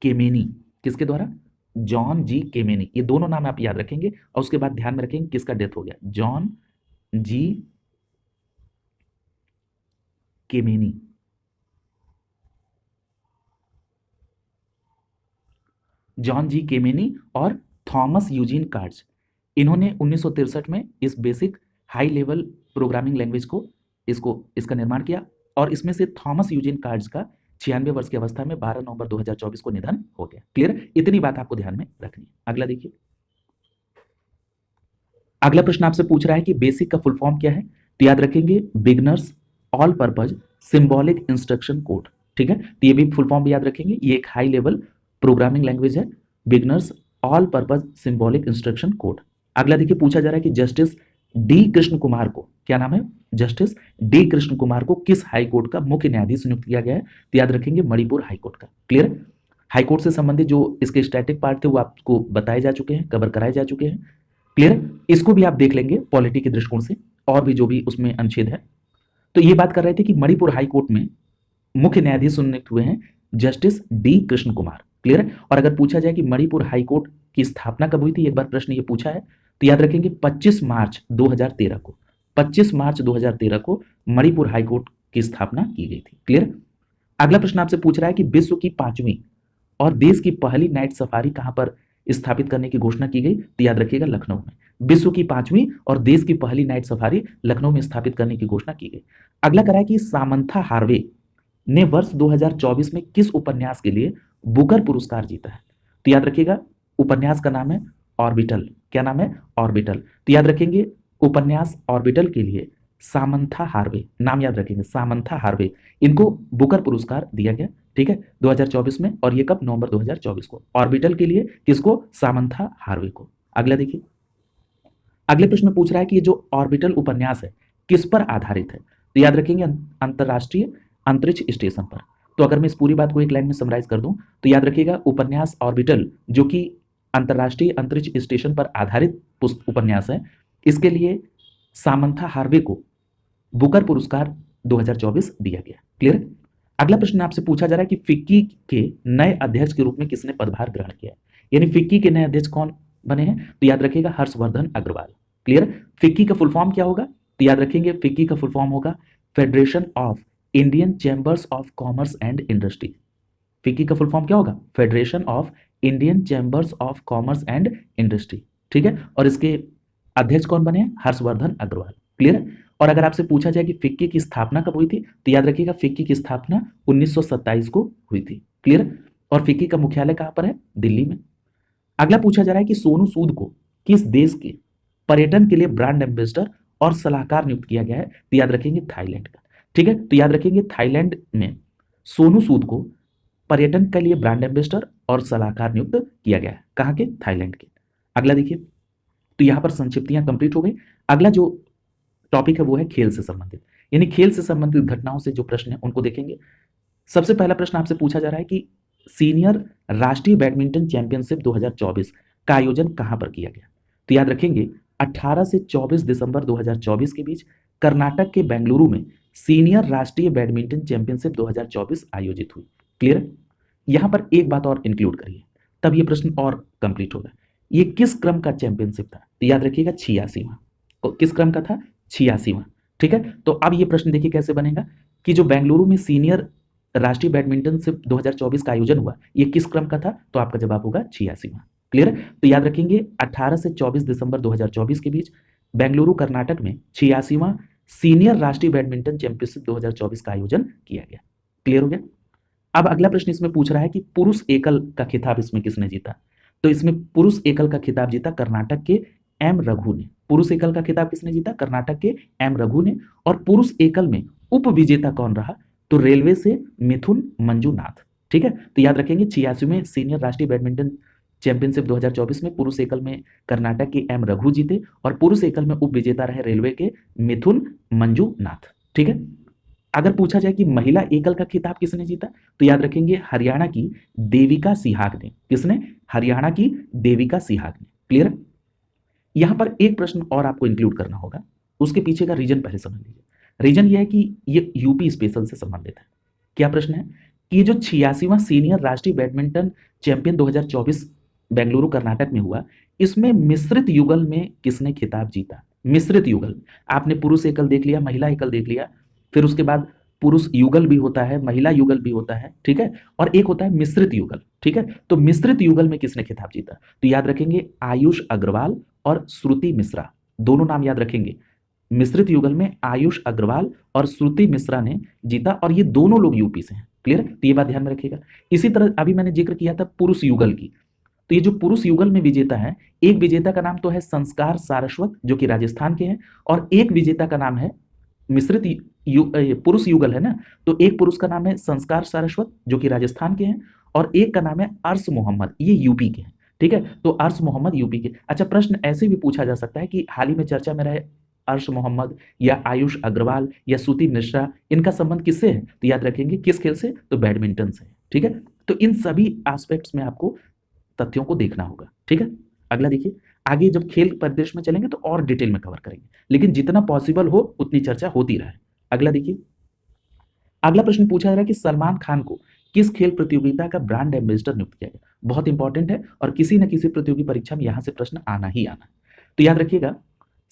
केमेनी, किसके द्वारा? जॉन जी केमेनी। ये दोनों नाम आप याद रखेंगे और उसके बाद ध्यान में रखेंगे किसका डेथ हो गया? जॉन जी केमेनी। जॉन जी केमेनी और थॉमस यूजीन कार्ड्स, इन्होंने 1963 में इस basic high level programming language को इसका निर्माण किया, और इसमें से थॉमस यूजीन कार्ड्स का 96 वर्ष की अवस्था में 12 नवंबर 2024 को निधन हो गया। क्लियर? इतनी बात आपको ध्यान में रखनी है। अगला देखिए, अगला प्रश्न आपसे पूछ रहा है कि बेसिक का फुल फॉर्म क्या है? तो याद रखेंगे beginners all purpose symbolic instruction code. ठीक है, तो ये भी फुल फॉर्म भी याद रखेंगे। ये एक हाई लेवल प्रोग्रामिंग लैंग्वेज है, beginners all purpose symbolic instruction code. अगला देखिए, पूछा जा रहा है कि जस्टिस डी कृष्ण कुमार को, क्या नाम है? जस्टिस डी कृष्ण कुमार को किस हाई कोर्ट का मुख्य न्यायाधीश नियुक्त किया गया है? तो याद रखेंगे मणिपुर हाई कोर्ट का। क्लियर? हाई कोर्ट से संबंधित जो इसके स्टैटिक पार्ट थे वो आपको बताए जा चुके हैं, कवर कराए जा चुके हैं। क्लियर? इसको भी आप देख लेंगे पॉलिटी के दृष्टिकोण से, और भी जो भी उसमें अनुच्छेद है। तो ये बात कर रहे थे कि मणिपुर हाई कोर्ट में मुख्य न्यायाधीश नियुक्त हुए हैं justice D Krishna Kumar. Clear है? और अगर पूछा जाए कि मणिपुर हाई कोर्ट की स्थापना कब हुई थी, एक बार प्रश्न ये पूछा है, तो याद रखेंगे 25 मार्च 2013 को, 25 मार्च 2013 को मणिपुर हाई कोर्ट की स्थापना की गई थी। क्लियर? अगला प्रश्न आपसे पूछ रहा है कि विश्व की 5वीं और देश की पहली नाइट सफारी कहां पर स्थापित करने की घोषणा की गई? तो याद रखिएगा लखनऊ में। विश्व की 5वीं और देश की पहली नाइट सफारी लखनऊ में स्थापित करने की घोषणा की गई। अगला करा है कि सामंथा हार्वे ने वर्ष 2024 में किस उपन्यास के लिए बुकर पुरस्कार जीता है? तो याद रखिएगा उपन्यास का नाम है ऑर्बिटल। क्या नाम है? ऑर्बिटल। तो याद रखेंगे उपन्यास ऑर्बिटल के लिए सामंथा हार्वे, नाम याद रखेंगे सामंथा हार्वे, इनको बुकर पुरस्कार दिया गया। ठीक है, 2024 में, और ये कब? नवंबर 2024 को। ऑर्बिटल के लिए किसको? सामंथा हार्वे को। अगला देखिए, अगले प्रश्न में पूछ रहा है कि ये जो ऑर्बिटल उपन्यास है किस पर आधारित है? तो याद रखेंगे अंतरराष्ट्रीय अंतरिक्ष स्टेशन पर। तो अगर मैं इस पूरी बात को एक लाइन में समराइज कर दूं तो याद रखिएगा उपन्यास ऑर्बिटल जो कि अंतरराष्ट्रीय अंतरिक्ष स्टेशन पर आधारित उपन्यास है, इसके लिए सामंथा हार्वे को बुकर पुरस्कार 2024 दिया गया। क्लियर? अगला प्रश्न आपसे पूछा जा रहा है कि फिक्की के नए अध्यक्ष के रूप में किसने पदभार ग्रहण किया? यानी फिक्की के नए अध्यक्ष कौन बने हैं? तो याद रखिएगा हर्षवर्धन अग्रवाल। क्लियर? फिक्की का फुल फॉर्म क्या होगा? तो याद रखेंगे फिक्की का फुल फॉर्म होगा federation of Indian chambers of commerce and industry. FICCI का फुल फॉर्म क्या होगा? Federation of Indian chambers of commerce and industry. ठीक है, और इसके अध्यक्ष कौन बने हैं? हर्षवर्धन अग्रवाल। क्लियर? और अगर आपसे पूछा जाए कि फिक्की की स्थापना कब हुई थी, तो याद रखिएगा फिक्की की स्थापना 1927 को हुई थी। क्लियर? और फिक्की का मुख्यालय कहां पर है? दिल्ली में। अगला पूछा जा रहा है कि सोनू सूद को किस देश के पर्यटन के लिए ब्रांड एम्बेसडर और सलाहकार नियुक्त किया गया है? तो याद रखेंगे थाईलैंड का। ठीक है, तो याद रखेंगे थाईलैंड में सोनू सूद को पर्यटन के लिए ब्रांड एम्बेसडर और सलाहकार नियुक्त किया गया है। कहां के? थाईलैंड के। अगला देखिए, तो यहाँ पर संक्षिप्तियां कंप्लीट हो गई। अगला जो टॉपिक है वो है खेल से संबंधित, यानी खेल से संबंधित घटनाओं से जो प्रश्न है उनको देखेंगे। सबसे पहला प्रश्न आपसे पूछा जा रहा है कि सीनियर राष्ट्रीय बैडमिंटन चैंपियनशिप 2024 का आयोजन कहां पर किया गया। तो याद रखेंगे 18 से 24 दिसंबर 2024 के बीच कर्नाटक के बेंगलुरु में सीनियर राष्ट्रीय बैडमिंटन चैंपियनशिप 2024 आयोजित हुई। क्लियर। यहां पर एक बात और इंक्लूड करिए, तब ये प्रश्न और कंप्लीट होगा। ये किस क्रम का चैंपियनशिप था, तो याद रखिएगा 86वां। किस क्रम का था, 86वां। ठीक है, तो अब ये प्रश्न देखिए कैसे बनेगा कि जो बेंगलुरु में सीनियर राष्ट्रीय बैडमिंटनशिप 2024 का आयोजन हुआ, ये किस क्रम का था, तो आपका जवाब होगा 86वां। क्लियर है, तो याद रखेंगे 18 से 24 दिसंबर 2024 के बीच बेंगलुरु कर्नाटक में 86वां सीनियर राष्ट्रीय बैडमिंटन चैंपियनशिप 2024 का आयोजन किया गया। क्लियर हो गया। अब अगला प्रश्न इसमें पूछ रहा है कि पुरुष एकल का खिताब इसमें किसने जीता। तो इसमें पुरुष एकल का खिताब जीता कर्नाटक के एम रघु ने। पुरुष एकल का खिताब किसने जीता, कर्नाटक के एम रघु ने। और पुरुष एकल में उप विजेता कौन रहा, तो रेलवे से मिथुन मंजूनाथ। ठीक है, तो याद रखेंगे 86वें सीनियर राष्ट्रीय बैडमिंटन चैंपियनशिप 2024 में पुरुष एकल में कर्नाटक के एम रघु जीते और पुरुष एकल में उप विजेता रहे रेलवे के मिथुन मंजूनाथ। ठीक है, अगर पूछा जाए कि महिला एकल का खिताब किसने जीता, तो याद रखेंगे हरियाणा की देविका सिहाग ने। किसने, हरियाणा की देविका सिहाग ने। क्लियर। यहां पर एक प्रश्न और आपको इंक्लूड करना होगा, उसके पीछे का रीजन पहले समझ लीजिए। रीजन यह है कि ये यूपी स्पेशल से संबंधित है। क्या प्रश्न है कि जो 86वां सीनियर राष्ट्रीय बैडमिंटन चैंपियन 2024 बेंगलुरु कर्नाटक में हुआ, इसमें मिश्रित युगल में किसने खिताब जीता। मिश्रित युगल, आपने पुरुष एकल देख लिया, महिला एकल देख लिया, फिर उसके बाद पुरुष युगल भी होता है, महिला युगल भी होता है। ठीक है, और एक होता है मिश्रित युगल। ठीक है, तो मिश्रित युगल में किसने खिताब जीता, तो याद रखेंगे आयुष अग्रवाल और श्रुति मिश्रा। दोनों नाम याद रखेंगे। मिश्रित युगल में आयुष अग्रवाल और श्रुति मिश्रा ने जीता और ये दोनों लोग यूपी से हैं। क्लियर, तो ये बात ध्यान में रखिएगा। इसी तरह अभी मैंने जिक्र किया था पुरुष युगल की, तो ये जो पुरुष युगल में विजेता है, एक विजेता का नाम तो है संस्कार सारस्वत जो कि राजस्थान के हैं, और एक विजेता का नाम है मिश्रित पुरुष युगल है ना, तो एक पुरुष का नाम है संस्कार सारस्वत जो कि राजस्थान के हैं, और एक का नाम है अर्श मोहम्मद, ये यूपी के हैं। ठीक है, तो अर्श मोहम्मद यूपी के। अच्छा, प्रश्न ऐसे भी पूछा जा सकता है कि हाल ही में चर्चा में रहे अर्श मोहम्मद या आयुष अग्रवाल या श्रुति मिश्रा, इनका संबंध किससे है, तो याद रखेंगे किस खेल से, तो बैडमिंटन से। ठीक है, तो इन सभी एस्पेक्ट्स में आपको तथ्यों को देखना होगा। ठीक है, अगला देखिए। आगे जब खेल परिदृश्य में चलेंगे तो और डिटेल में कवर करेंगे, लेकिन जितना पॉसिबल हो उतनी चर्चा होती रहे। अगला देखिए। अगला प्रश्न पूछा जा रहा है कि सलमान खान को किस खेल प्रतियोगिता का ब्रांड एम्बेसडर नियुक्त किया गया। बहुत इंपॉर्टेंट है और किसी न किसी प्रतियोगी परीक्षा में यहां से प्रश्न आना ही आना। तो याद रखिएगा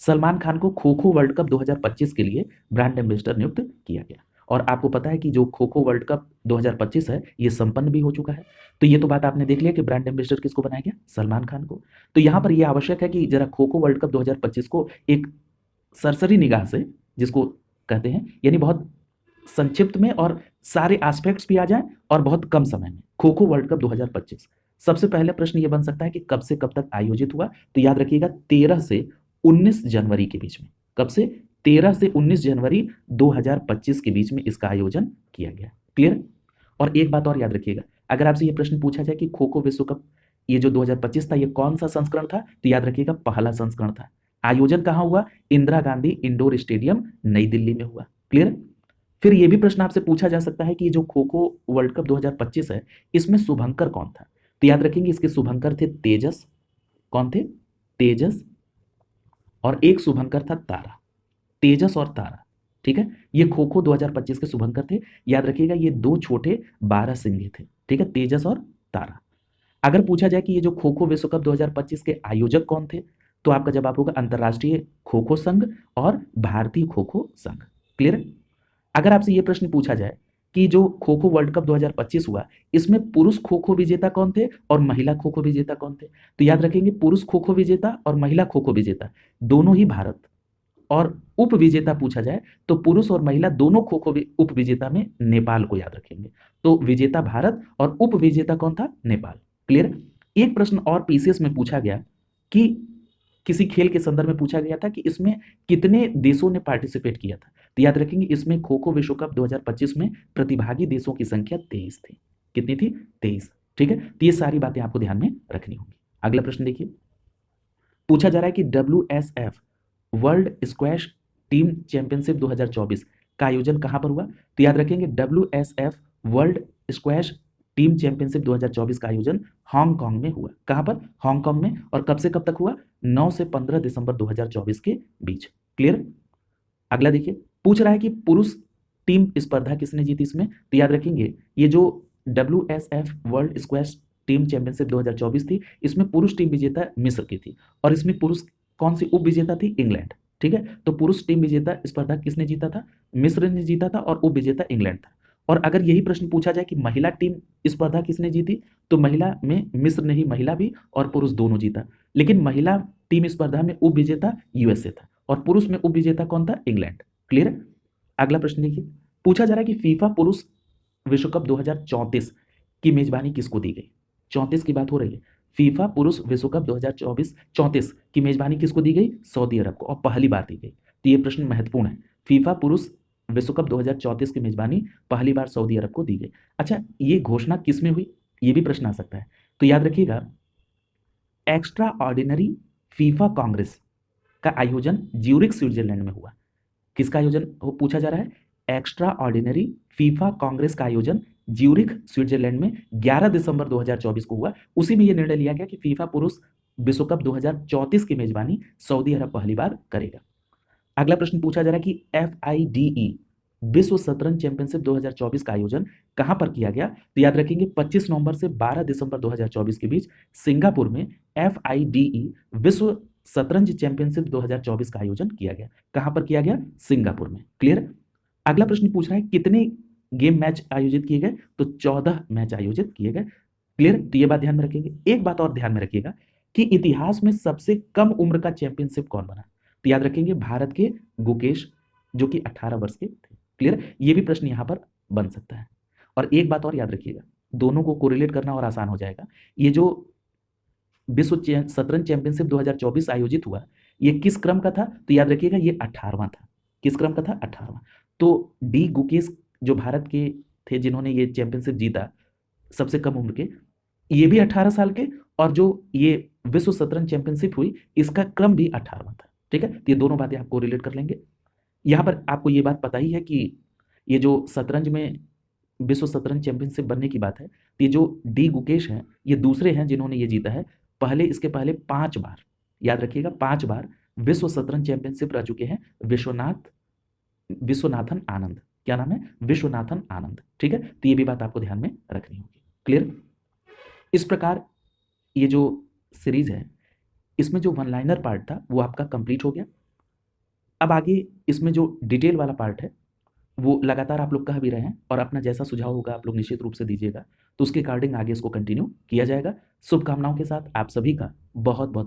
सलमान खान को खो खो वर्ल्ड कप 2025 के लिए ब्रांड एम्बेसडर नियुक्त किया गया। और आपको पता है कि जो खो खो वर्ल्ड कप 2025 है ये संपन्न भी हो चुका है। तो ये तो बात आपने देख लिया कि ब्रांड एम्बेसडर किसको बनाया गया, सलमान खान को। तो यहाँ पर यह आवश्यक है कि जरा खो खो वर्ल्ड कप 2025 को एक सरसरी निगाह से, जिसको कहते हैं, यानी बहुत संक्षिप्त में और सारे एस्पेक्ट्स भी आ जाएं और बहुत कम समय में। खो खो वर्ल्ड कप 2025 सबसे पहले प्रश्न ये बन सकता है कि कब से कब तक आयोजित हुआ, तो याद रखिएगा 13 से 19 जनवरी के बीच में। कब से, 13 से 19 जनवरी 2025 के बीच में इसका आयोजन किया गया। क्लियर। और एक बात और याद रखिएगा, अगर आपसे ये प्रश्न पूछा जाए कि खो खो विश्व कप ये जो 2025 था ये कौन सा संस्करण था, तो याद रखिएगा पहला संस्करण था। आयोजन कहां हुआ, इंदिरा गांधी इंडोर स्टेडियम नई दिल्ली में हुआ। क्लियर। फिर यह भी प्रश्न आपसे पूछा जा सकता है कि जो खो खो वर्ल्ड कप 2025 है इसमें शुभंकर कौन था, तो याद रखेंगे इसके शुभंकर थे तेजस। कौन थे, तेजस। और एक शुभंकर था तारा, तेजस और तारा। ठीक है, ये खो खो 2025 के शुभंकर थे। याद रखिएगा ये दो छोटे 12 सिंघे थे। ठीक है, तेजस और तारा। अगर पूछा जाए कि ये जो खो खो विश्व कप 2025 के आयोजक कौन थे, तो आपका जवाब होगा अंतर्राष्ट्रीय खो खो संघ और भारतीय खो खो संघ। क्लियर। अगर आपसे ये प्रश्न पूछा जाए कि जो खो खो वर्ल्ड कप 2025 हुआ इसमें पुरुष खो खो विजेता कौन थे और महिला खो खो विजेता कौन थे, तो याद रखेंगे पुरुष खो खो विजेता और महिला खो खो विजेता दोनों ही भारत, और उप विजेता पूछा जाए तो पुरुष और महिला दोनों खो खो उप विजेता में नेपाल को याद रखेंगे। तो विजेता भारत और उप विजेता कौन था, नेपाल। क्लियर। एक प्रश्न और पीसीएस में पूछा गया कि किसी खेल के संदर्भ में पूछा गया था कि इसमें कितने देशों ने पार्टिसिपेट किया था, तो याद रखेंगे इसमें खो खो विश्व कप 2025 में प्रतिभागी देशों की संख्या 23 थी। कितनी थी, 23। ठीक है, तो ये सारी बातें आपको ध्यान में रखनी होगी। अगला प्रश्न देखिए। पूछा जा रहा है कि WSF world squash team championship 2024 का आयोजन कहां पर हुआ? तो याद रखेंगे WSF world squash team championship 2024 का आयोजन हांगकांग में हुआ। कहां पर? हांगकांग में। और कब से कब तक हुआ? 9 से 15 दिसंबर 2024 के बीच। क्लियर? अगला देखिए, पूछ रहा है कि पुरुष टीम स्पर्धा किसने जीती इसमें? तो याद रखेंगे ये जो WSF world squash team championship 2024 थी, इसमें पुरुष टीम विजेता मिस्र की थी और इसमें पुरुष कौन सी उप विजेता थी? इंग्लैंड। ठीक है, तो पुरुष टीम विजेता स्पर्धा किसने जीता था? मिस्र ने जीता था और उप विजेता इंग्लैंड था। और अगर यही प्रश्न पूछा जाए कि महिला टीम स्पर्धा किसने जीती, तो महिला में मिस्र ने ही महिला भी और पुरुष दोनों जीता, लेकिन महिला टीम स्पर्धा में उप विजेता यूएसए था और पुरुष में उप विजेता कौन था? इंग्लैंड। क्लियर है? अगला प्रश्न देखिए, पूछा जा रहा है कि फीफा पुरुष विश्व कप 2034 की मेजबानी किसको दी गई? 34 की बात हो रही है। फीफा पुरुष विश्व कप 2024 की मेजबानी किसको दी गई? सऊदी अरब को, और पहली बार दी गई। तो ये प्रश्न महत्वपूर्ण है। फीफा पुरुष विश्व कप 2034 की मेजबानी पहली बार सऊदी अरब को दी गई। अच्छा, ये घोषणा किस में हुई? ये भी प्रश्न आ सकता है। तो याद रखिएगा, एक्स्ट्रा ऑर्डिनरी फीफा कांग्रेस का आयोजन ज्यूरिख स्विट्जरलैंड में हुआ। किसका आयोजन पूछा जा रहा है? एक्स्ट्रा ऑर्डिनरी फीफा कांग्रेस का आयोजन ज्यूरिख स्विट्जरलैंड में 11 दिसंबर 2024 को हुआ। उसी में यह निर्णय लिया गया कि फीफा पुरुष विश्व कप 2034 की मेजबानी सऊदी अरब पहली बार करेगा। अगला प्रश्न पूछा जा रहा है कि FIDE विश्व शतरंज चैंपियनशिप 2024 का आयोजन कहां पर किया गया? तो याद रखेंगे 25 नवंबर से 12 दिसंबर 2024 के बीच सिंगापुर में FIDE विश्व शतरंज चैंपियनशिप 2024 का आयोजन किया गया। कहां पर किया गया? सिंगापुर में। क्लियर? अगला प्रश्न पूछ रहा है कितने गेम मैच आयोजित किए गए? तो 14 मैच आयोजित किए गए। क्लियर? तो ये बात ध्यान में रखेंगे। एक बात और ध्यान में रखिएगा कि इतिहास में सबसे कम उम्र का चैंपियनशिप कौन बना? तो याद रखेंगे भारत के गुकेश, जो कि 18 वर्ष के थे। क्लियर? ये भी प्रश्न यहां पर बन सकता है। और एक बात और याद रखिएगा, दोनों को कोरिलेट करना और आसान हो जाएगा। ये जो विश्व शतरंज चैंपियनशिप 2024 आयोजित हुआ, ये किस क्रम का था? तो याद रखिएगा ये 18वां था। किस क्रम का था? 18वां। तो डी गुकेश जो भारत के थे जिन्होंने ये चैंपियनशिप जीता सबसे कम उम्र के, ये भी 18 साल के, और जो ये विश्व शतरंज चैंपियनशिप हुई इसका क्रम भी 18वां था। ठीक है, तो ये दोनों बातें आपको रिलेट कर लेंगे। यहाँ पर आपको ये बात पता ही है कि ये जो शतरंज में विश्व शतरंज चैंपियनशिप बनने की बात है, तो ये जो डी गुकेश हैं ये दूसरे हैं जिन्होंने ये जीता है। पहले इसके पहले 5 बार, याद रखिएगा 5 बार विश्व शतरंज चैंपियनशिप रह चुके हैं विश्वनाथन आनंद। क्या नाम है? विश्वनाथन आनंद। ठीक है, तो ये भी बात आपको ध्यान में रखनी होगी। क्लियर? इस प्रकार ये जो सीरीज है इसमें जो वन लाइनर पार्ट था वो आपका कंप्लीट हो गया। अब आगे इसमें जो डिटेल वाला पार्ट है वो लगातार आप लोग कह भी रहे हैं, और अपना जैसा सुझाव होगा आप लोग निश्चित रूप से दीजिएगा, तो उसके अकॉर्डिंग आगे इसको कंटिन्यू किया जाएगा। शुभकामनाओं के साथ आप सभी का बहुत बहुत धन्यवाद।